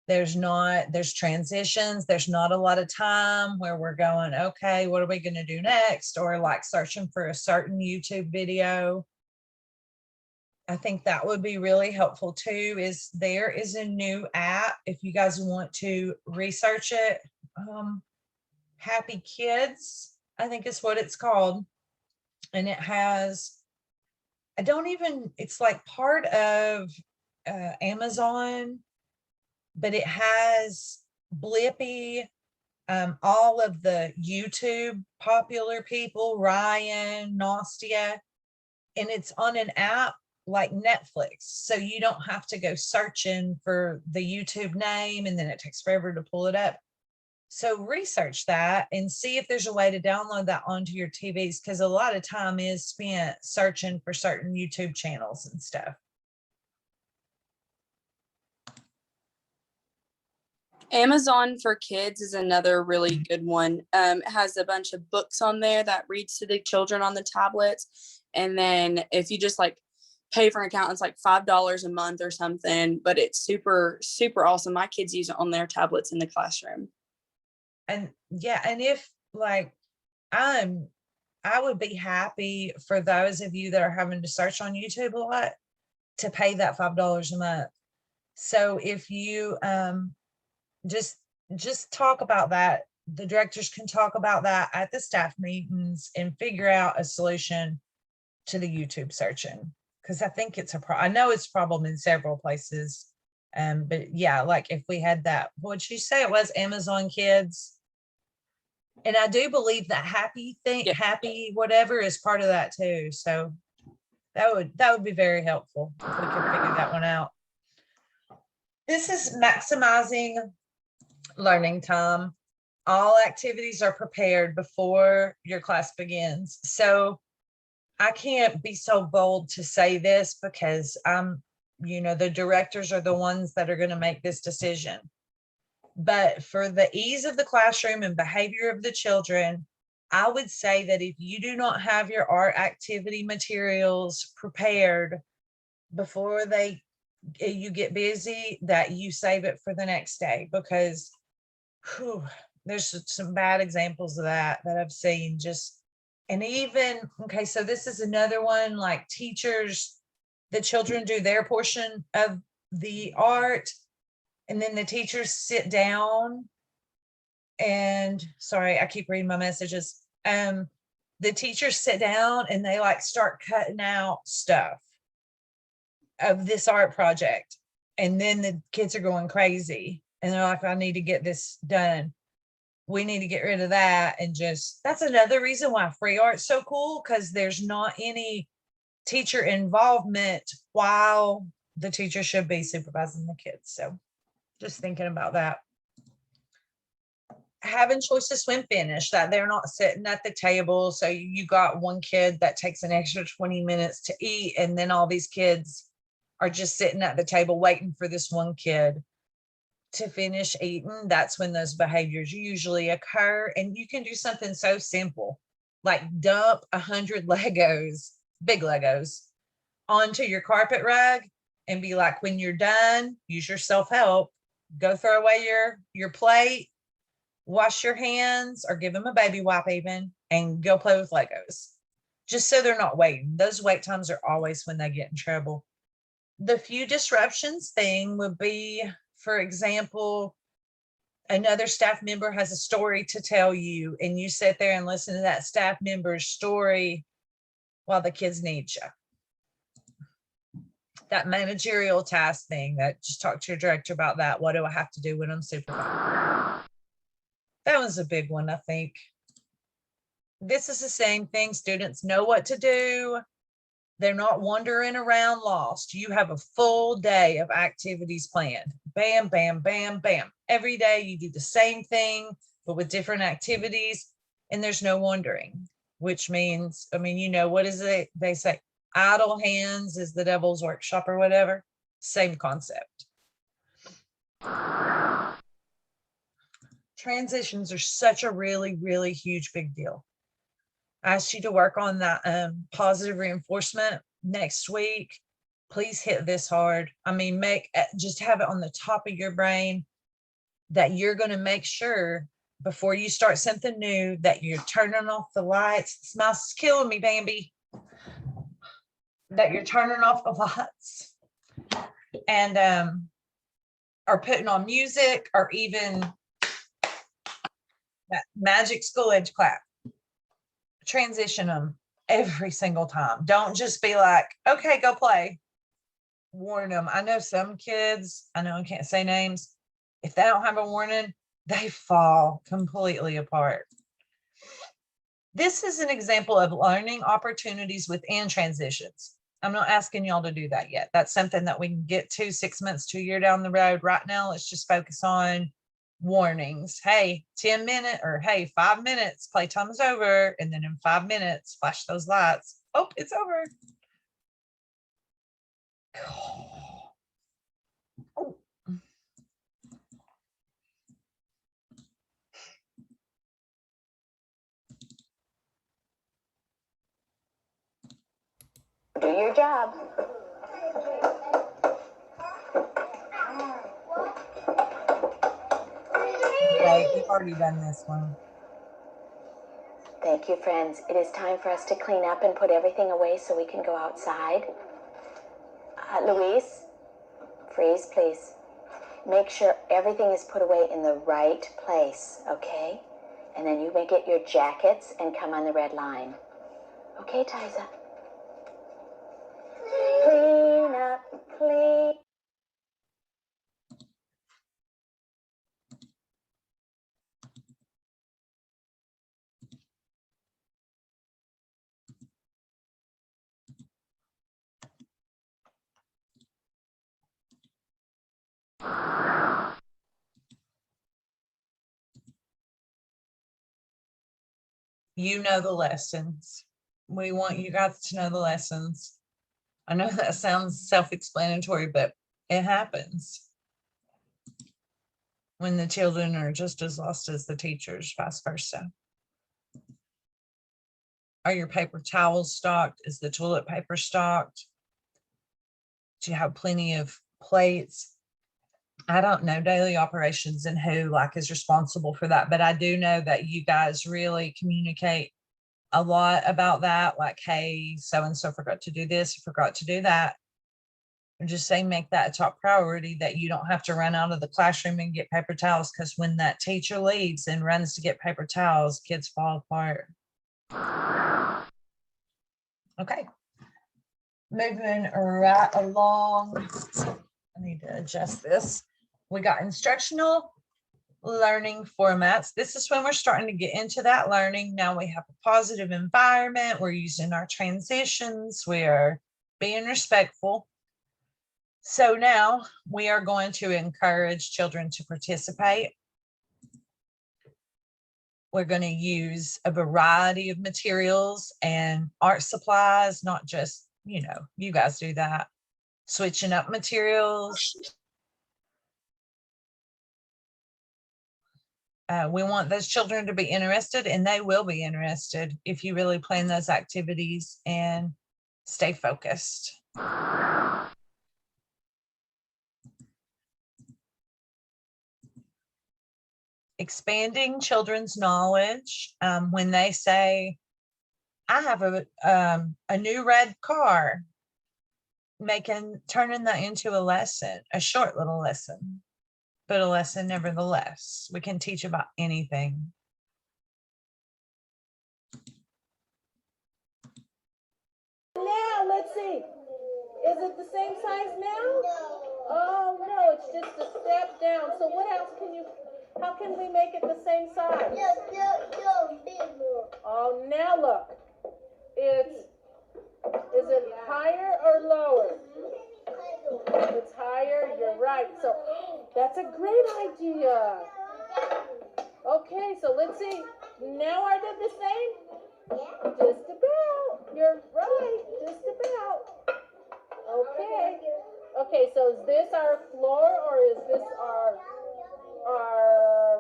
There's transitions. There's not a lot of time where we're going, okay, what are we going to do next? Or like searching for a certain YouTube video. I think that would be really helpful too, is there is a new app, if you guys want to research it. Happy Kids, I think is what it's called. And it has, it's like part of Amazon, but it has Blippi, all of the YouTube popular people, Ryan, Nastia, and it's on an app like Netflix. So you don't have to go searching for the YouTube name and then it takes forever to pull it up. So research that and see if there's a way to download that onto your TVs, because a lot of time is spent searching for certain YouTube channels and stuff. Amazon for Kids is another really good one. It has a bunch of books on there that reads to the children on the tablets. And then if you just like pay for an account, it's like $5 a month or something, but it's super, super awesome. My kids use it on their tablets in the classroom. And yeah, and if like, I would be happy for those of you that are having to search on YouTube a lot to pay that $5 a month. So if you just talk about that, the directors can talk about that at the staff meetings and figure out a solution to the YouTube searching, because I think it's I know it's a problem in several places. But yeah, like if we had that, what'd you say it was, Amazon Kids? And I do believe that Happy whatever is part of that too. So that would be very helpful if we could figure that one out. This is maximizing learning time. All activities are prepared before your class begins. So I can't be so bold to say this because the directors are the ones that are going to make this decision. But for the ease of the classroom and behavior of the children, I would say that if you do not have your art activity materials prepared before you get busy, that you save it for the next day, because there's some bad examples of that I've seen. And even, okay, so this is another one, like teachers, the children do their portion of the art, and then the teachers sit down and, sorry, I keep reading my messages. The teachers sit down and they like start cutting out stuff of this art project. And then the kids are going crazy and they're like, I need to get this done. We need to get rid of that. And that's another reason why free art's so cool, because there's not any teacher involvement while the teacher should be supervising the kids. So just thinking about that. Having choice to swim finish, that they're not sitting at the table. So you got one kid that takes an extra 20 minutes to eat, and then all these kids are just sitting at the table waiting for this one kid to finish eating. That's when those behaviors usually occur. And you can do something so simple, like dump 100 Legos, big Legos, onto your carpet rug and be like, when you're done, use your self-help, go throw away your plate, wash your hands, or give them a baby wipe even, and go play with Legos, just so they're not waiting. Those wait times are always when they get in trouble. The few disruptions thing would be, for example, another staff member has a story to tell you, and you sit there and listen to that staff member's story while the kids need you. That managerial task thing, that just talk to your director about that. What do I have to do when I'm supervising? That was a big one, I think. This is the same thing. Students know what to do. They're not wandering around lost. You have a full day of activities planned. Bam, bam, bam, bam. Every day you do the same thing, but with different activities, and there's no wandering, which means, what is it? They say idle hands is the devil's workshop or whatever. Same concept. Transitions are such a really, really huge big deal. I asked you to work on that positive reinforcement next week. Please hit this hard. Just have it on the top of your brain. that you're going to make sure before you start something new that you're turning off the lights. This mouse is killing me, Bambi. That you're turning off the lights and or putting on music, or even that magic school edge clap. Transition them every single time. Don't just be like, okay, go play. Warn them. I know some kids, I know I can't say names, if they don't have a warning, they fall completely apart. This is an example of learning opportunities within transitions. I'm not asking y'all to do that yet. That's something that we can get to 6 months to a year down the road. Right now, let's just focus on warnings. Hey, 10 minutes, or hey, 5 minutes, playtime is over. And then in 5 minutes, flash those lights. Oh, it's over. Oh. Do your job. Okay, we've already done this one. Thank you, friends. It is time for us to clean up and put everything away so we can go outside. Louise, freeze, please. Make sure everything is put away in the right place, okay? And then you may get your jackets and come on the red line. Okay, Tyza? Clean up, clean. You know the lessons. We want you guys to know the lessons. I know that sounds self-explanatory, but it happens when the children are just as lost as the teachers, vice versa. Are your paper towels stocked? Is the toilet paper stocked? Do you have plenty of plates? I don't know daily operations and who is responsible for that, but I do know that you guys really communicate a lot about that. Like, hey, so-and-so forgot to do this, forgot to do that. And just say, make that a top priority, that you don't have to run out of the classroom and get paper towels, because when that teacher leaves and runs to get paper towels, kids fall apart. Okay. Moving right along. I need to adjust this. We got instructional learning formats. This is when we're starting to get into that learning. Now we have a positive environment. We're using our transitions. We are being respectful. So now we are going to encourage children to participate. We're going to use a variety of materials and art supplies, not just, you guys do that. Switching up materials. We want those children to be interested, and they will be interested if you really plan those activities and stay focused. Expanding children's knowledge. When they say, I have a new red car, turning that into a lesson, a short little lesson, but a lesson nevertheless. We can teach about anything. Now, let's see. Is it the same size now? Oh, no, it's just a step down. So what else how can we make it the same size? Oh, now look. Is it higher or lower? It's higher, you're right. So that's a great idea. Okay, so let's see. Now are they the same? Just about. You're right, just about. Okay. Okay, so is this our floor, or is this our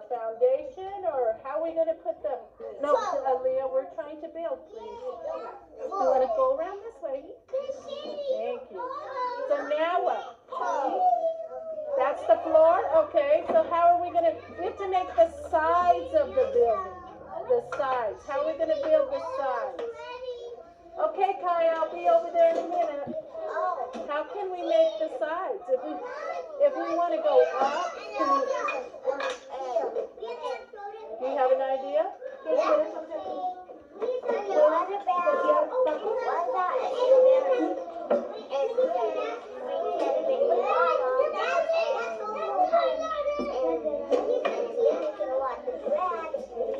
foundation, or how are we going to put them? No, Leah, we're trying to build, please. You want to go around this way? Thank you. So now what? That's the floor? Okay, so how are we gonna, we have to make the sides of the building. The sides, how are we gonna build the sides? Okay, Kai, I'll be over there in a minute. How can we make the sides? If we wanna go up, can we, do you have an idea?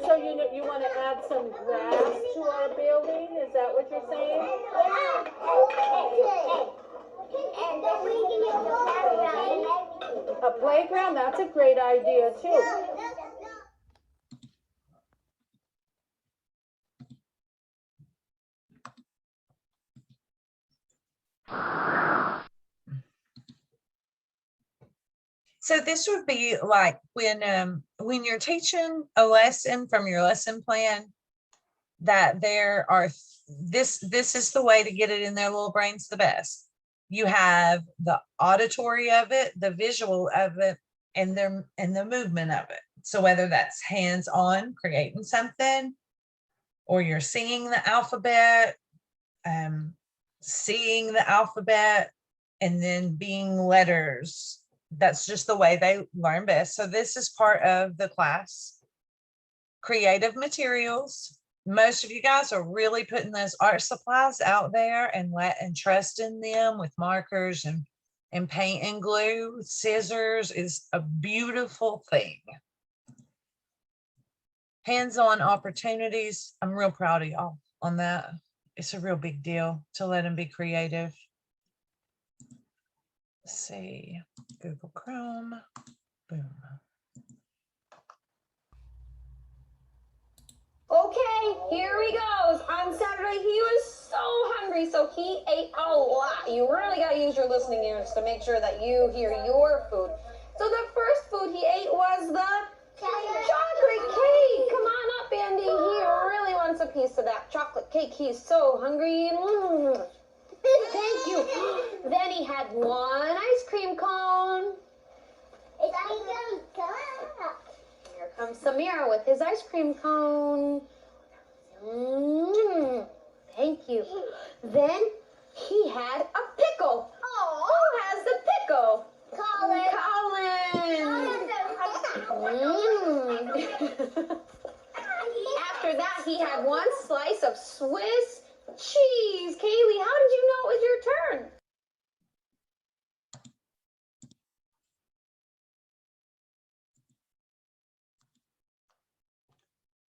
So you want to add some grass to our building? Is that what you're saying? A playground? That's a great idea too. So this would be like when you're teaching a lesson from your lesson plan, that there are this is the way to get it in their little brains the best. You have the auditory of it, the visual of it, and the movement of it. So whether that's hands-on creating something, or you're singing the alphabet, seeing the alphabet, and then being letters. That's just the way they learn best. So this is part of the class. Creative materials. Most of you guys are really putting those art supplies out there and trusting them with markers and paint and glue. Scissors is a beautiful thing. Hands-on opportunities. I'm real proud of y'all on that. It's a real big deal to let them be creative. Let's see, Google Chrome, boom. Okay, here he goes. On Saturday, he was so hungry, so he ate a lot. You really got to use your listening ears to make sure that you hear your food. So the first food he ate was the chocolate cake. Come on up, Andy. He really wants a piece of that chocolate cake. He's so hungry. Thank you. Then he had one ice cream cone. Here comes Samira with his ice cream cone. Thank you. Then he had a pickle. Oh, who has the pickle? Colin. After that, he had one slice of Swiss cheese. Kaylee, how did you know it was your turn?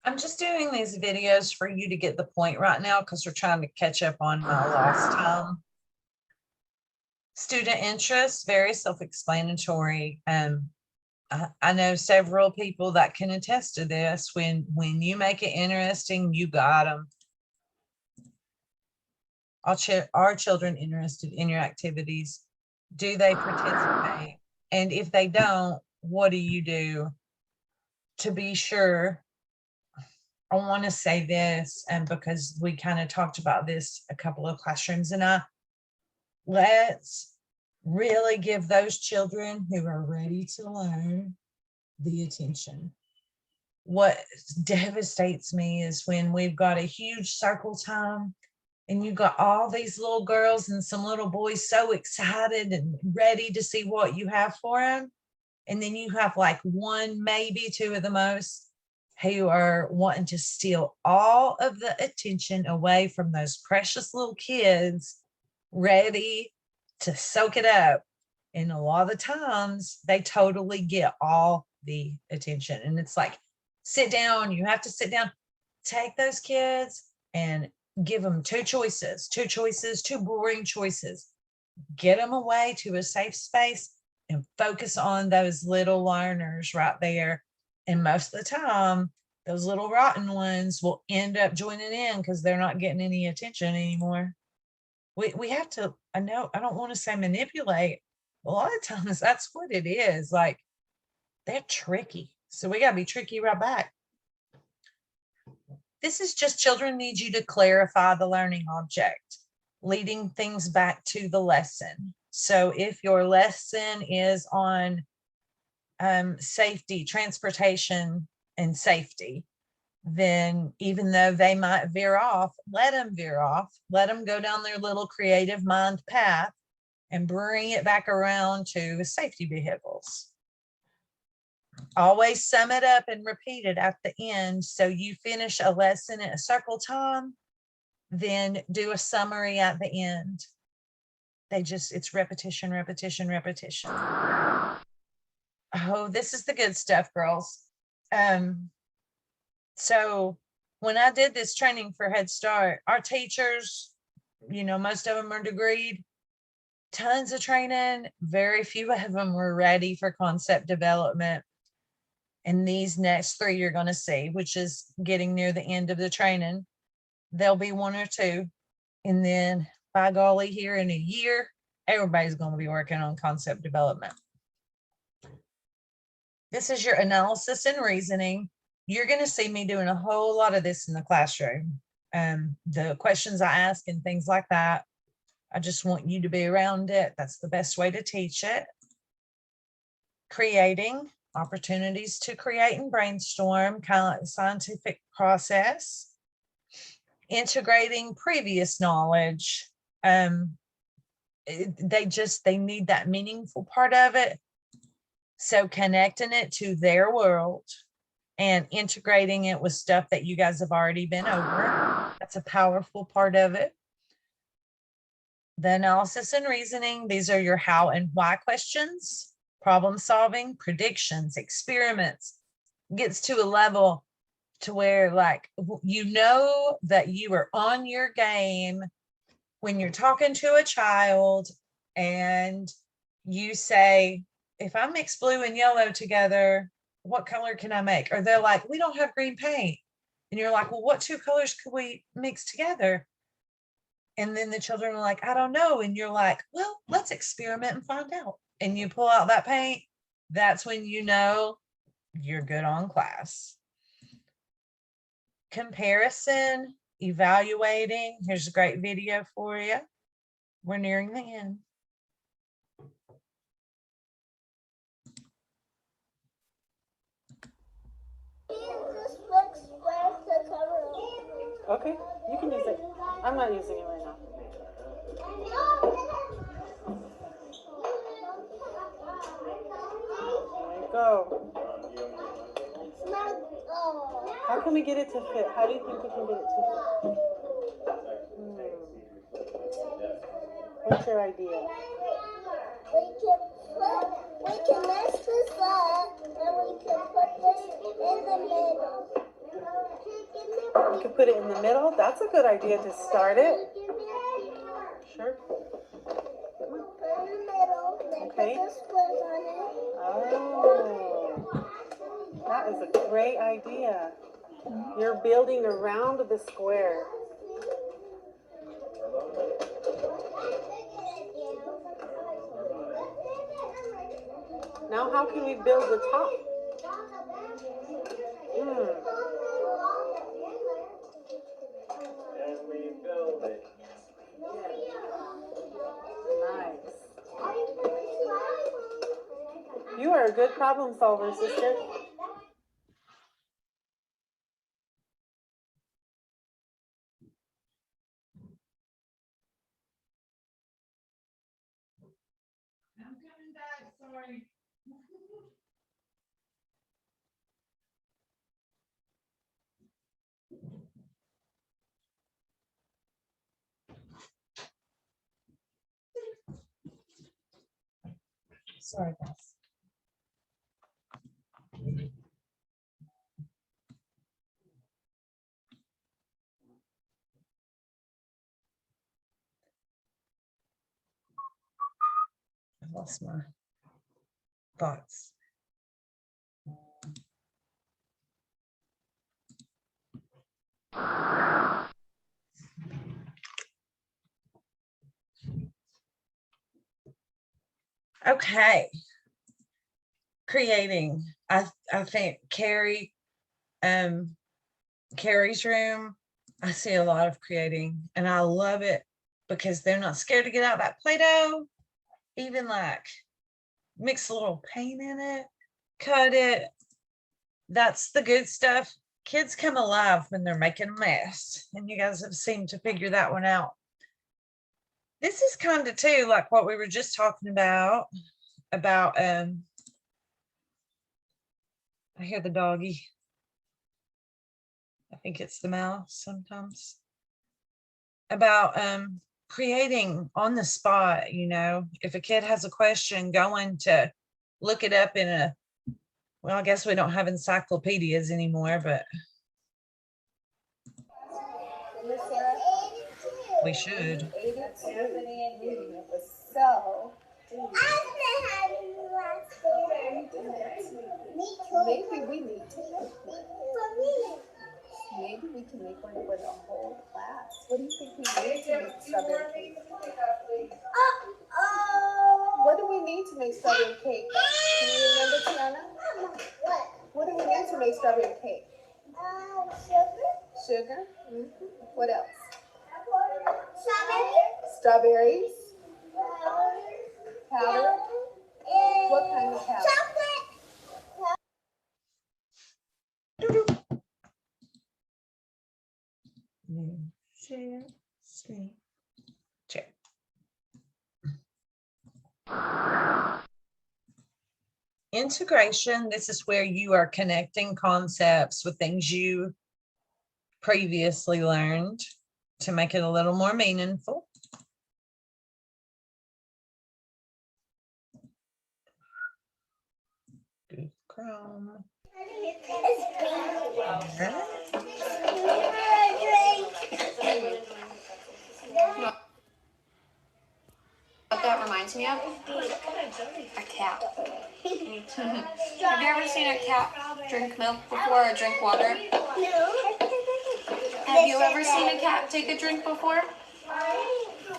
I'm just doing these videos for you to get the point right now because we're trying to catch up on my lost time. Student interest, very self-explanatory. I know several people that can attest to this. When you make it interesting, you got them. Are children interested in your activities? Do they participate? And if they don't, what do you do to be sure? I want to say this, and because we kind of talked about this a couple of classrooms, and let's really give those children who are ready to learn the attention. What devastates me is when we've got a huge circle time and you got all these little girls and some little boys so excited and ready to see what you have for them. And then you have like one, maybe two at the most, who are wanting to steal all of the attention away from those precious little kids ready to soak it up. And a lot of the times they totally get all the attention. And it's like, sit down, you have to sit down, take those kids and give them two choices, two boring choices. Get them away to a safe space and focus on those little learners right there. And most of the time, those little rotten ones will end up joining in because they're not getting any attention anymore. We have to, I don't want to say manipulate. A lot of times that's what it is. Like, they're tricky. So we got to be tricky right back. This is just children need you to clarify the learning object, leading things back to the lesson. So if your lesson is on safety, transportation and safety, then even though they might veer off, let them veer off, let them go down their little creative mind path and bring it back around to safety vehicles. Always sum it up and repeat it at the end. So you finish a lesson at a circle time, then do a summary at the end. It's repetition, repetition, repetition. Oh, this is the good stuff, girls. So when I did this training for Head Start, our teachers, most of them are degreed, tons of training. Very few of them were ready for concept development. And these next 3 you're going to see, which is getting near the end of the training, there'll be 1 or 2. And then by golly, here in a year, everybody's going to be working on concept development. This is your analysis and reasoning. You're going to see me doing a whole lot of this in the classroom. The questions I ask and things like that. I just want you to be around it. That's the best way to teach it. Creating opportunities to create and brainstorm, kind of like the scientific process. Integrating previous knowledge. They need that meaningful part of it. So connecting it to their world and integrating it with stuff that you guys have already been over. That's a powerful part of it. The analysis and reasoning, these are your how and why questions. Problem solving, predictions, experiments. Gets to a level to where that you are on your game when you're talking to a child and you say, if I mix blue and yellow together, what color can I make? Or they're like, we don't have green paint. And you're like, well, what 2 colors could we mix together? And then the children are like, I don't know. And you're like, well, let's experiment and find out. And you pull out that paint. That's when you know you're good on class. Comparison, evaluating. Here's a great video for you. We're nearing the end. Okay, you can use it. I'm not using it right now. There you go. How can we get it to fit? How do you think we can get it to fit? What's your idea? We can mess this up and we can put this in the middle. You can put it in the middle. That's a good idea to start it. Sure. Put in the middle, then Okay. put the squares on it. Oh, that is a great idea. You're building around the square. Now how can we build the top? And we build it. Nice. You are a good problem solver, sister. I'm coming back, sorry. Sorry, guys. I lost my thoughts. Okay. Creating. I think Carrie's room, I see a lot of creating and I love it because they're not scared to get out that Play-Doh, even like mix a little paint in it cut it. That's the good stuff. Kids come alive when they're making a mess, and you guys have seemed to figure that one out. This is kind of too like what we were just talking about I hear the doggy. I think it's the mouse sometimes. About creating on the spot, you know, if a kid has a question, going to look it up in a, well, I guess we don't have encyclopedias anymore, but we should. So. Maybe we need to make one. Maybe we can make one for the whole class. What do you think we need to make strawberry cake? What do we need to make strawberry cake? Can you remember, Tiana? What do we need to make strawberry cake? Sugar? Mm-hmm. What else? Strawberries. Powder. What kind of powder? Share, screen, check. Integration, this is where you are connecting concepts with things you previously learned to make it a little more meaningful. Google Chrome. What that reminds me of? A cat. Have you ever seen a cat drink milk before or drink water? Have you ever seen a cat take a drink before?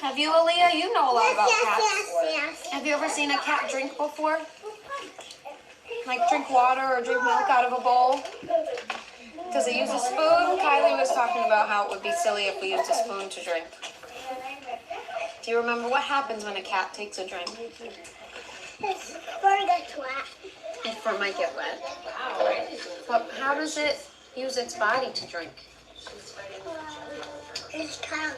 Have you, Aaliyah? You know a lot about cats. Have you ever seen a cat drink before? Like drink water or drink milk out of a bowl? Does it use a spoon? Kylie was talking about how it would be silly if we used a spoon to drink. Do you remember what happens when a cat takes a drink? Its fur gets wet. Its fur might get wet. But how does it use its body to drink? Its tongue.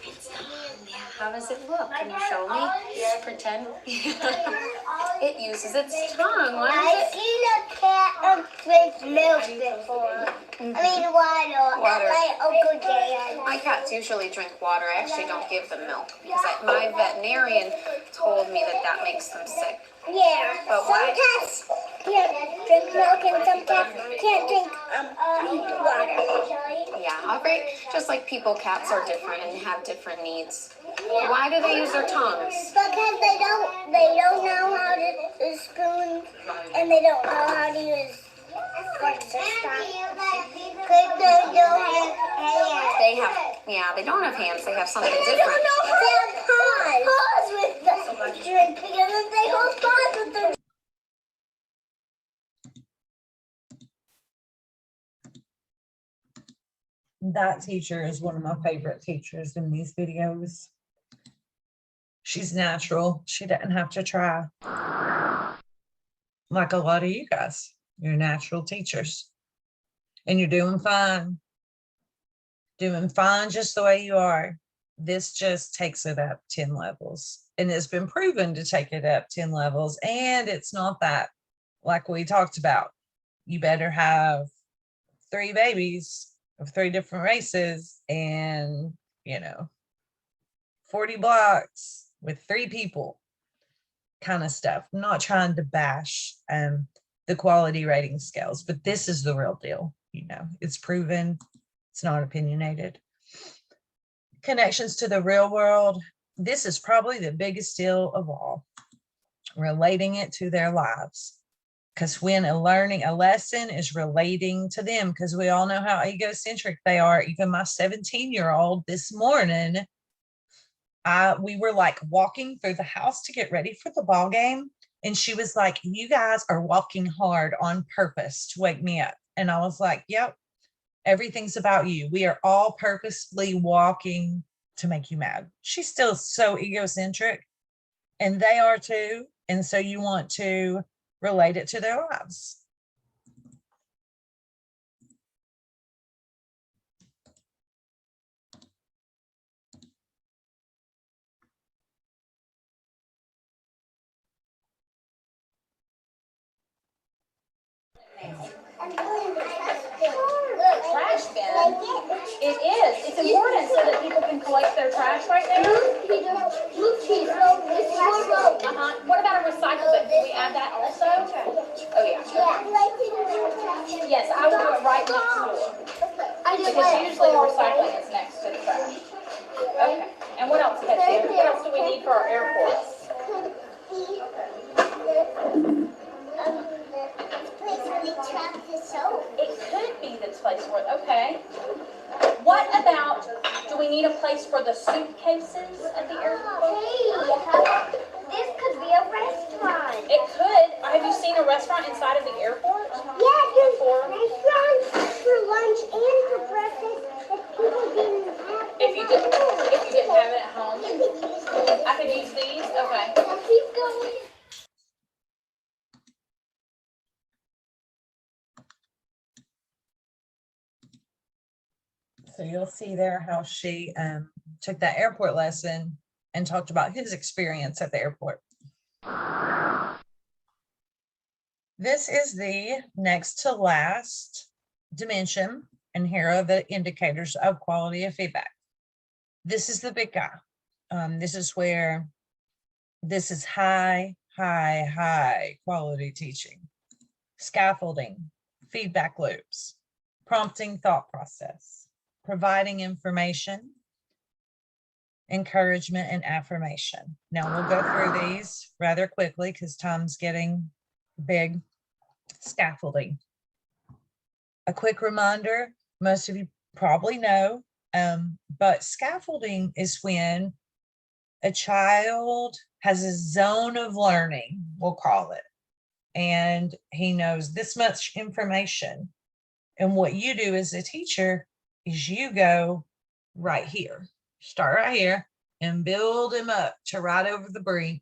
Its tongue, yeah. How does it look? Can you show me? Just pretend. It uses its tongue. I've seen a cat drink milk before. I mean water. Water. At my Uncle Dan. My cats usually drink water. I actually don't give them milk because my veterinarian told me that makes them sick. Yeah. But Some cats can't drink milk and some cats can't drink water. Yeah, just like people, cats are different and have different needs. Why do they use their tongues? Because they don't know how to use spoons and they don't know how to use forks or stuff. Because they don't have hands. They don't have hands. They have something They different. don't know how to have paws. Paws with the drink because they hold paws with their. That teacher is one of my favorite teachers in these videos. She's natural. She doesn't have to try. Like a lot of you guys, you're natural teachers. And you're doing fine. Doing fine just the way you are. This just takes it up 10 levels. And it's been proven to take it up 10 levels. And it's not that, like we talked about, you better have 3 babies of 3 different races and, 40 blocks with 3 people kind of stuff. I'm not trying to bash the quality rating scales, but this is the real deal. It's proven. It's not opinionated. Connections to the real world. This is probably the biggest deal of all. Relating it to their lives. Because when a lesson is relating to them, because we all know how egocentric they are. Even my 17-year-old this morning, we were like walking through the house to get ready for the ball game. And she was like, you guys are walking hard on purpose to wake me up. And I was like, yep, everything's about you. We are all purposefully walking to make you mad. She's still so egocentric and they are too. And so you want to relate it to their lives. Trash bin. It is. It's important so that people can collect their trash right there. What about a recycle bin? Can we add that also? Oh, yeah. Yes, I will do it right next door. Because usually the recycling is next to the trash. Okay. And what else, Betsy? What else do we need for our airports? It could be the place where, okay. What about, do we need a place for the suitcases at the airport? This could be a restaurant. It could. Have you seen a restaurant inside of the airport? Yeah, there's restaurants for lunch and for breakfast that people didn't have. If you didn't have it at home, I could use these. Okay. Now keep going. So you'll see there how she took that airport lesson and talked about his experience at the airport. This is the next to last dimension, and here are the indicators of quality of feedback. This is the big guy. This is where this is high quality teaching. Scaffolding, feedback loops, prompting thought process, providing information, encouragement, and affirmation. Now we'll go through these rather quickly because time's getting big. Scaffolding. A quick reminder, most of you probably know, but scaffolding is when a child has a zone of learning, we'll call it, and he knows this much information. And what you do as a teacher is you go right here, start right here and build him up to right over the brink.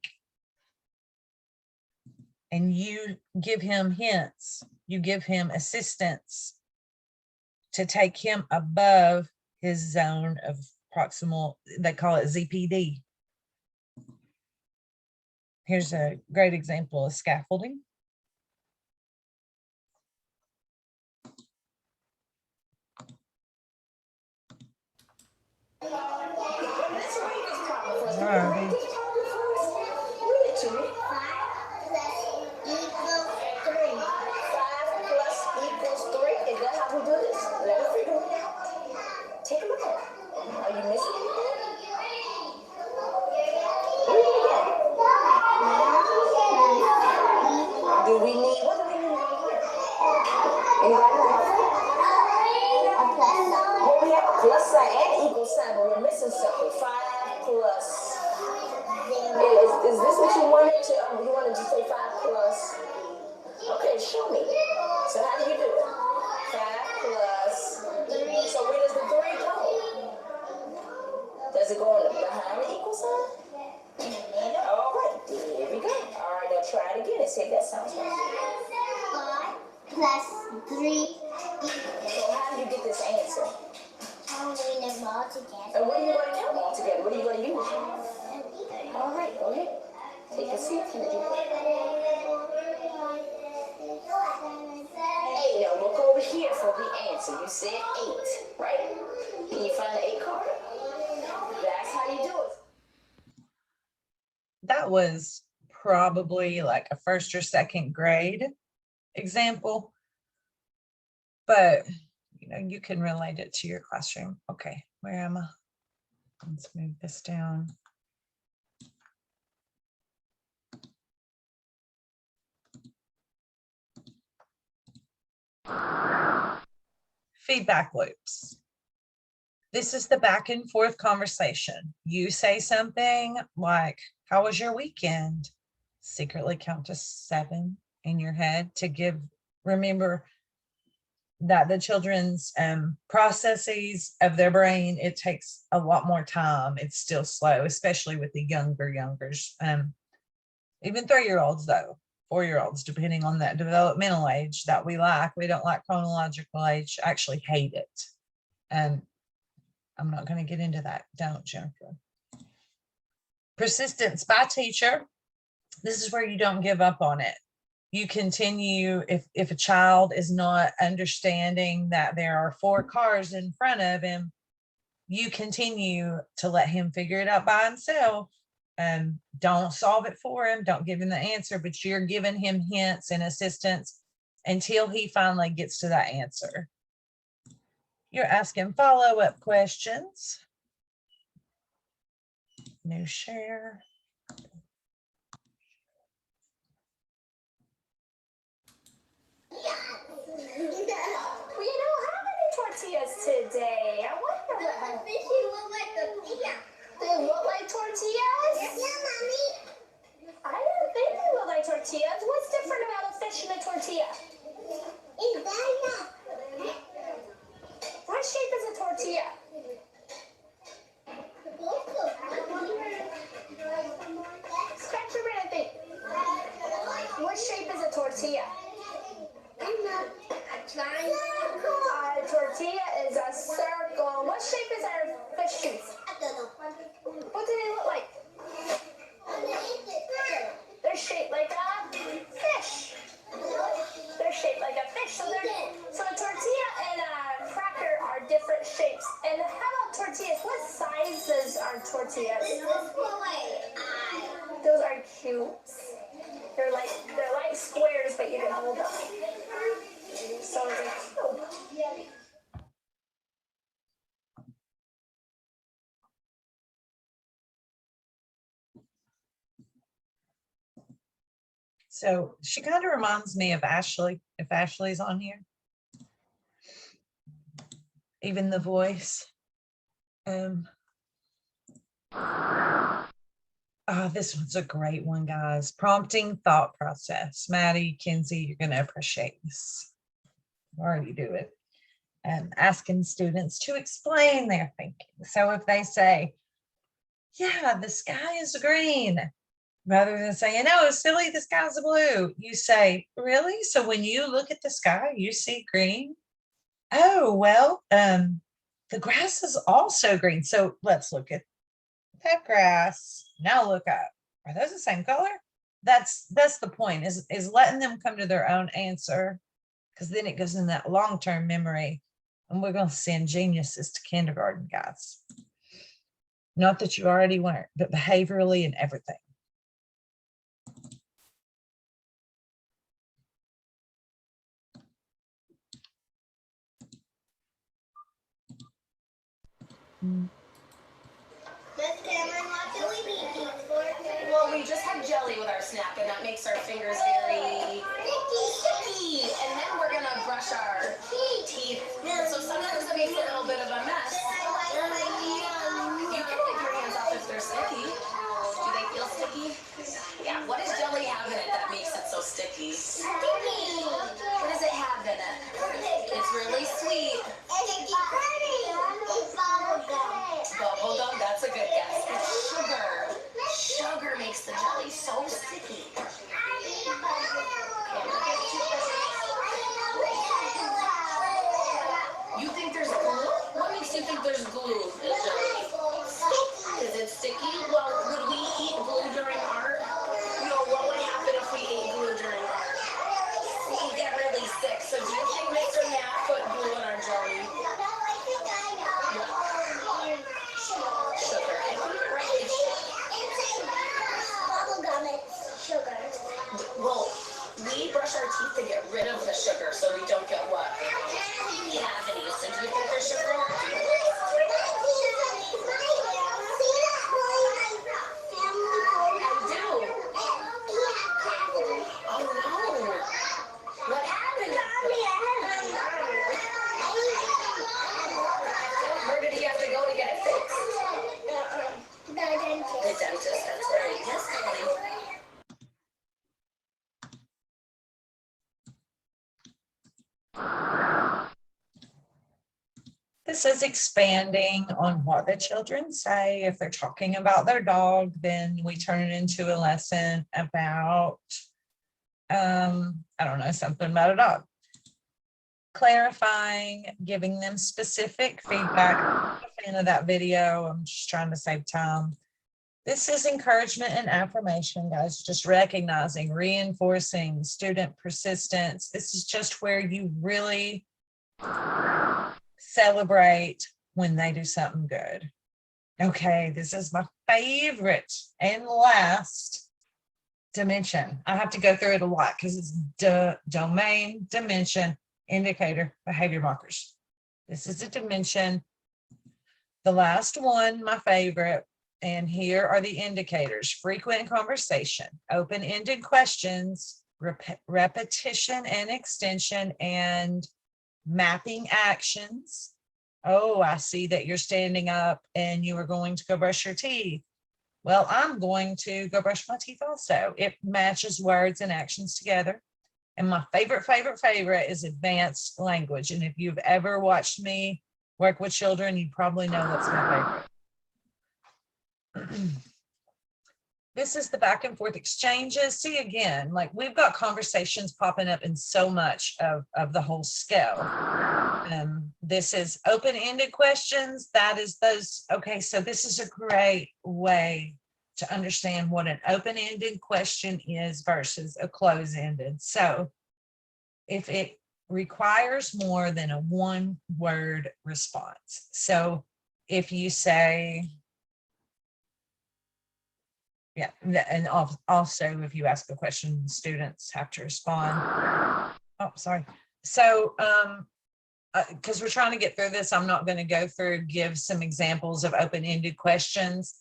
And you give him hints, you give him assistance to take him above his zone of proximal, they call it ZPD. Here's a great example of scaffolding. Alrighty. Plus sign and equal sign, but we're missing something. 5 plus. Is this what you wanted to? You wanted to say 5 plus? Okay, show me. So how do you do it? 5 plus 3. So where does the 3 go? Does it go behind the equal sign? All right, there we go. All right, now try it again and see if that sounds right. 5 plus 3. So how do you get this answer? I'm doing them all together. And what are you going to do all together? What are you going to use? All right, go ahead. Take a seat, Kennedy. Hey, now look over here for the answer. You said 8, right? Can you find the 8 card? That's how you do it. That was probably like a 1st or 2nd grade example, but you know, you can relate it to your classroom. Okay, where am I? Let's move this down. Feedback loops. This is the back and forth conversation. You say something like, how was your weekend? Secretly count to 7 in your head to give, remember that the children's processes of their brain, it takes a lot more time. It's still slow, especially with the youngers. Even 3-year-olds though, 4-year-olds, depending on that developmental age that we like. We don't like chronological age, actually hate it. And I'm not going to get into that. Don't, Jennifer. Persistence by teacher. This is where you don't give up on it. You continue. If a child is not understanding that there are 4 cars in front of him, you continue to let him figure it out by himself. Don't solve it for him. Don't give him the answer, but you're giving him hints and assistance until he finally gets to that answer. You're asking follow-up questions. New share. We don't have any tortillas today. I wonder what. They look like tortillas. They look like tortillas? Yeah, mommy. I don't think they look like tortillas. What's different about a fish and a tortilla? It's banana. What shape is a tortilla? Scratch your brain and think. What shape is a tortilla? A tortilla is a circle. What shape is our fish trees? I don't know. What do they look like? They're shaped like a fish. They're shaped like a fish. So a tortilla and a cracker are different shapes. And how about tortillas? What sizes are tortillas? Those are cute. They're like squares, but you can hold them. So they're cute. So she kind of reminds me of Ashley, if Ashley's on here. Even the voice. This one's a great one, guys. Prompting thought process. Maddie, Kenzie, you're going to appreciate this. I already do it. Asking students to explain their thinking. So if they say, yeah, the sky is green, rather than saying, no, silly, the sky's blue, you say, really? So when you look at the sky, you see green? Oh, well, the grass is also green. So let's look at that grass. Now look up. Are those the same color? That's the point, is letting them come to their own answer, because then it goes in that long-term memory. And we're going to send geniuses to kindergarten, guys. Not that you already weren't, but behaviorally and everything. Miss Cameron, what do we need these for? Well, we just have jelly with our snack, and that makes our fingers very sticky. And then we're gonna brush our teeth. So sometimes it makes a little bit of a mess. You can wipe your hands off if they're sticky. Do they feel sticky? Yeah. What does jelly have in it that makes it so sticky? Sticky. What does it have in it? It's really sweet. It's bubble gum. Bubble gum, that's a good guess. It's sugar. Sugar makes the jelly so sticky. You think there's glue? What makes you think there's glue in jelly? Is it sticky? Well, would we eat glue during art? No, what would happen if we ate glue during art? We'd get really sick. So do you think Mr. Matt put glue in our jelly? Sugar. I think you're right. Bubble gum, it's sugar. Well, we brush our teeth to get rid of the sugar so we don't get what? Cavities. So do you think there's sugar in our teeth? I do. Oh no. What happened? Where did he have to go to get it fixed? The dentist, that's right. Yes, honey. This is expanding on what the children say. If they're talking about their dog, then we turn it into a lesson about I don't know, something about a dog. Clarifying, giving them specific feedback. I'm not a fan of that video. I'm just trying to save time. This is encouragement and affirmation, guys, just recognizing, reinforcing student persistence. This is just where you really celebrate when they do something good. Okay, this is my favorite and last dimension. I have to go through it a lot because it's domain, dimension, indicator, behavior markers. This is a dimension. The last one, my favorite, and here are the indicators: frequent conversation, open-ended questions, repetition and extension, and mapping actions. Oh, I see that you're standing up and you are going to go brush your teeth. Well, I'm going to go brush my teeth also. It matches words and actions together. And my favorite is advanced language. And if you've ever watched me work with children, you probably know that's my favorite. This is the back and forth exchanges. See, again, like we've got conversations popping up in so much of the whole scale. This is open-ended questions. That is those. Okay, so this is a great way to understand what an open-ended question is versus a close-ended. So if it requires more than a one-word response. So if you say, yeah, and also if you ask a question, students have to respond. Oh, sorry. So, because we're trying to get through this, I'm not going to go through, give some examples of open-ended questions,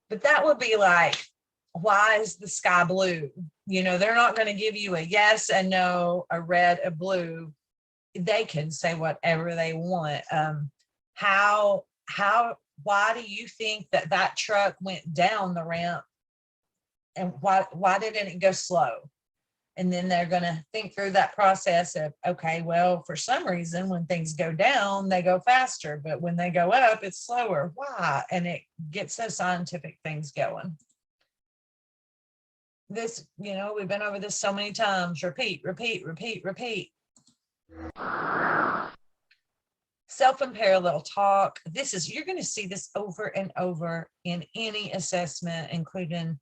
but that would be like, why is the sky blue? You know, they're not going to give you a yes, a no, a red, a blue. They can say whatever they want. Why do you think that truck went down the ramp? And why didn't it go slow? And then they're going to think through that process of, okay, well, for some reason, when things go down, they go faster, but when they go up, it's slower. Why? And it gets those scientific things going. This, you know, we've been over this so many times. Repeat, repeat, repeat, repeat. Self and parallel talk. This is, you're going to see this over and over in any assessment, including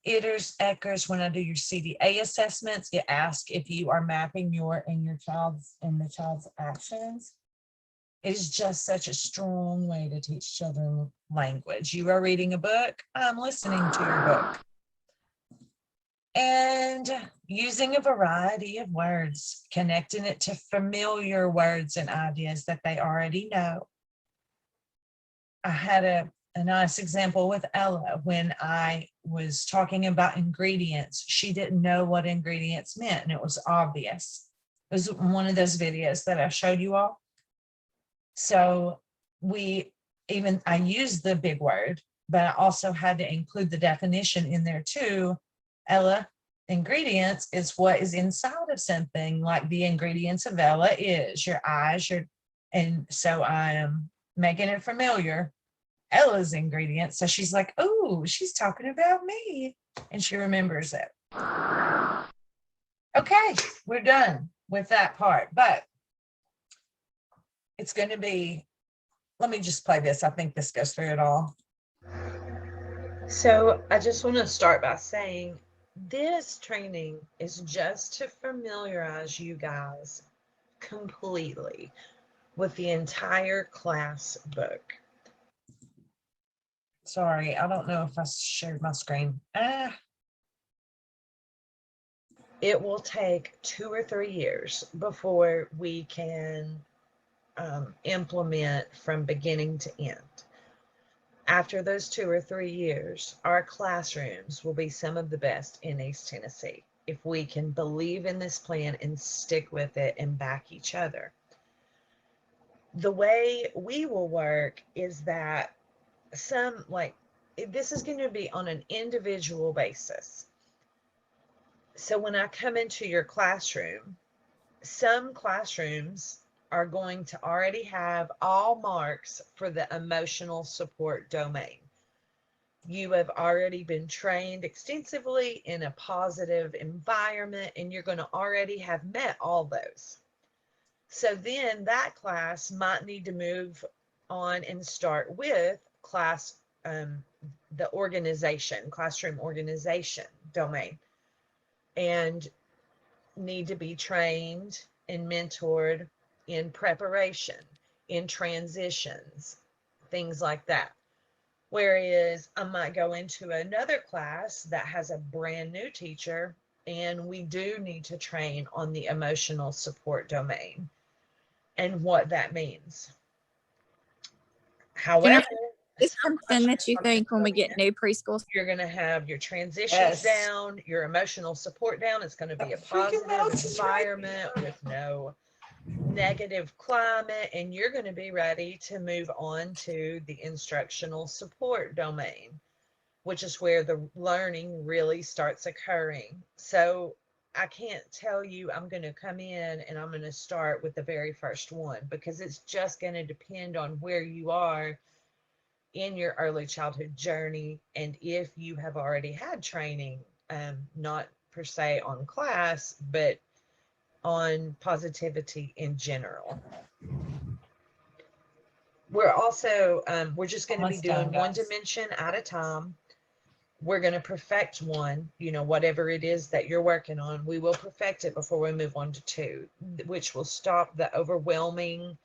ITERs, ECHRs. When I do your CDA assessments, it asks if you are mapping the child's actions. It is just such a strong way to teach children language. You are reading a book, I'm listening to your book. And using a variety of words, connecting it to familiar words and ideas that they already know. I had a nice example with Ella when I was talking about ingredients. She didn't know what ingredients meant, and it was obvious. It was one of those videos that I showed you all. So I used the big word, but I also had to include the definition in there too. Ella, ingredients is what is inside of something, like the ingredients of Ella is your eyes, and so I am making it familiar. Ella's ingredients. So she's like, oh, she's talking about me. And she remembers it. Okay, we're done with that part, but it's going to be, let me just play this. I think this goes through it all. So I just want to start by saying this training is just to familiarize you guys completely with the entire class book. Sorry, I don't know if I shared my screen. It will take 2 or 3 years before we can implement from beginning to end. After those 2 or 3 years, our classrooms will be some of the best in East Tennessee if we can believe in this plan and stick with it and back each other. The way we will work is that this is going to be on an individual basis. So when I come into your classroom, some classrooms are going to already have all marks for the emotional support domain. you have already been trained extensively in a positive environment, and you're going to already have met all those. So then that class might need to move on and start with class, the organization, classroom organization domain, and need to be trained and mentored in preparation, in transitions, things like that. Whereas I might go into another class that has a brand new teacher, and we do need to train on the emotional support domain and what that means. However, Is something that you think when we get new preschool? you're going to have your transitions Yes. down, your emotional support down. It's going to be a positive environment with no negative climate, and you're going to be ready to move on to the instructional support domain, which is where the learning really starts occurring. So I can't tell you I'm going to come in and I'm going to start with the very first one, because it's just going to depend on where you are in your early childhood journey, and if you have already had training, not per se on class, but on positivity in general. We're also, we're just going to be doing one dimension at a time. We're going to perfect one, you know, whatever it is that you're working on, we will perfect it before we move on to two, which will stop the overwhelming,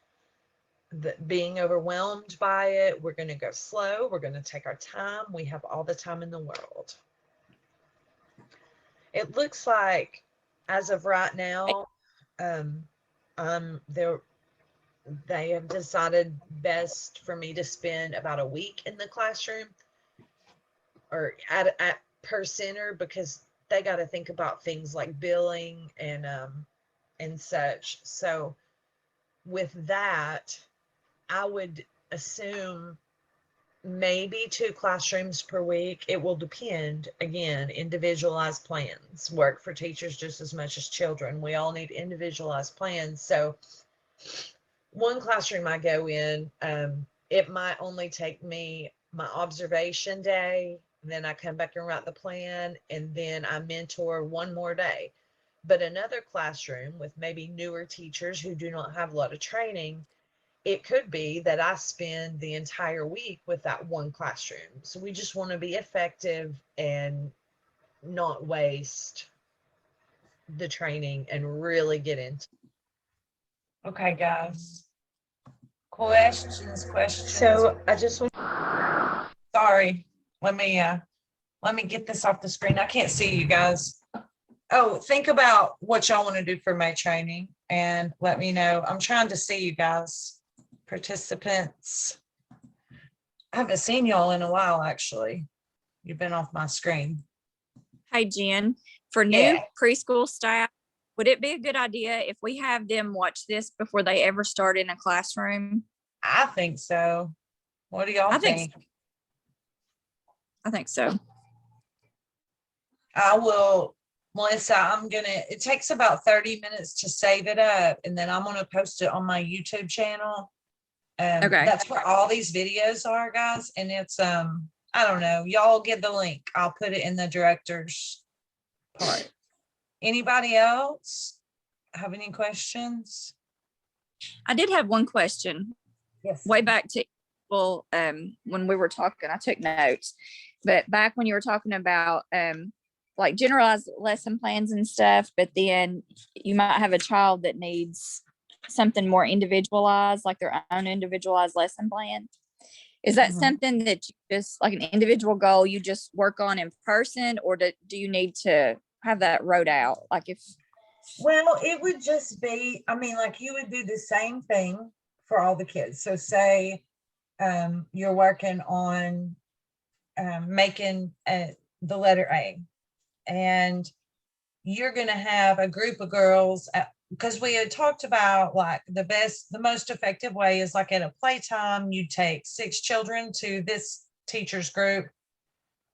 the being overwhelmed by it. We're going to go slow. We're going to take our time. We have all the time in the world. It looks like as of right now, they have decided best for me to spend about a week in the classroom or at per center, because they got to think about things like billing and such. So with that, I would assume maybe 2 classrooms per week. It will depend. Again, individualized plans work for teachers just as much as children. We all need individualized plans. So one classroom I go in, it might only take me my observation day, then I come back and write the plan, and then I mentor one more day. But another classroom with maybe newer teachers who do not have a lot of training, it could be that I spend the entire week with that one classroom. So we just want to be effective and not waste the training and really get into. Okay, guys. Questions. So I just want, sorry, let me get this off the screen. I can't see you guys. Oh, think about what y'all want to do for my training and let me know. I'm trying to see you guys, participants. I haven't seen y'all in a while, actually. You've been off my screen. Hey, Jen, for new preschool staff, would it be a good idea if we have them watch this before they ever start in a classroom? I think so. What do y'all think? I think so. I will, Melissa, it takes about 30 minutes to save it up, and then I'm going to post it on my YouTube channel. Okay. That's where all these videos are, guys. And it's, I don't know, y'all get the link. I'll put it in the director's part. Anybody else have any questions? I did have one question. Yes. Way back to, well, when we were talking, I took notes, but back when you were talking about, like generalized lesson plans and stuff, but then you might have a child that needs something more individualized, like their own individualized lesson plan. Is that something that you just, like an individual goal you just work on in person, or do you need to have that wrote out? Like if, well, it would just be, I mean, like you would do the same thing for all the kids. So say you're working on making the letter A, and you're going to have a group of girls, because we had talked about like the most effective way is like at a playtime, you take 6 children to this teacher's group,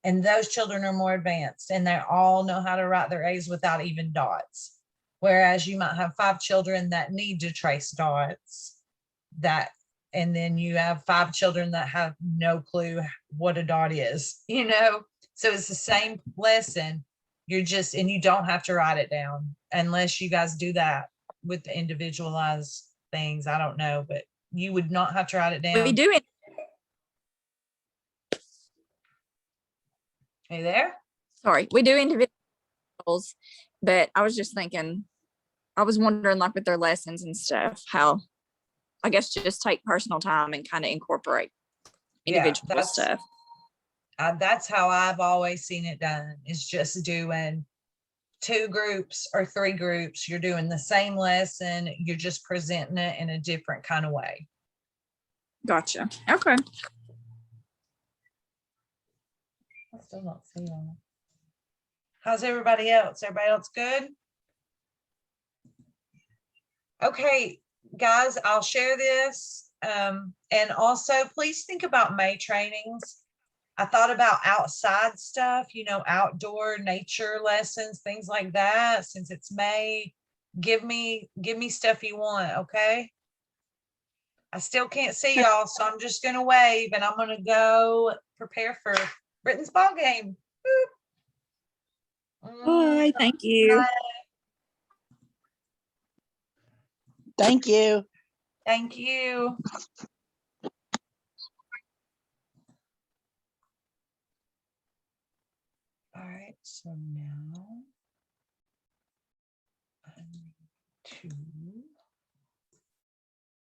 and those children are more advanced and they all know how to write their A's without even dots. Whereas you might have 5 children that need to trace dots, and then you have 5 children that have no clue what a dot is, you know? So it's the same lesson. You're just, and you don't have to write it down unless you guys do that with the individualized things. I don't know, but you would not have to write it down. We do it. Are you there? Sorry, we do individuals, but I was just thinking, I was wondering like with their lessons and stuff, how I guess just take personal time and kind of incorporate individual stuff. That's how I've always seen it done, is just doing 2 groups or 3 groups. You're doing the same lesson. You're just presenting it in a different kind of way. Gotcha. Okay. I still don't see them. How's everybody else? Everybody else good? Okay, guys, I'll share this. And also please think about May trainings. I thought about outside stuff, you know, outdoor nature lessons, things like that. Since it's May, give me stuff you want, okay? I still can't see y'all, so I'm just gonna wave and I'm gonna go prepare for Britain's ball game. Bye. Thank you. Thank you. Thank you. All right, so now I need to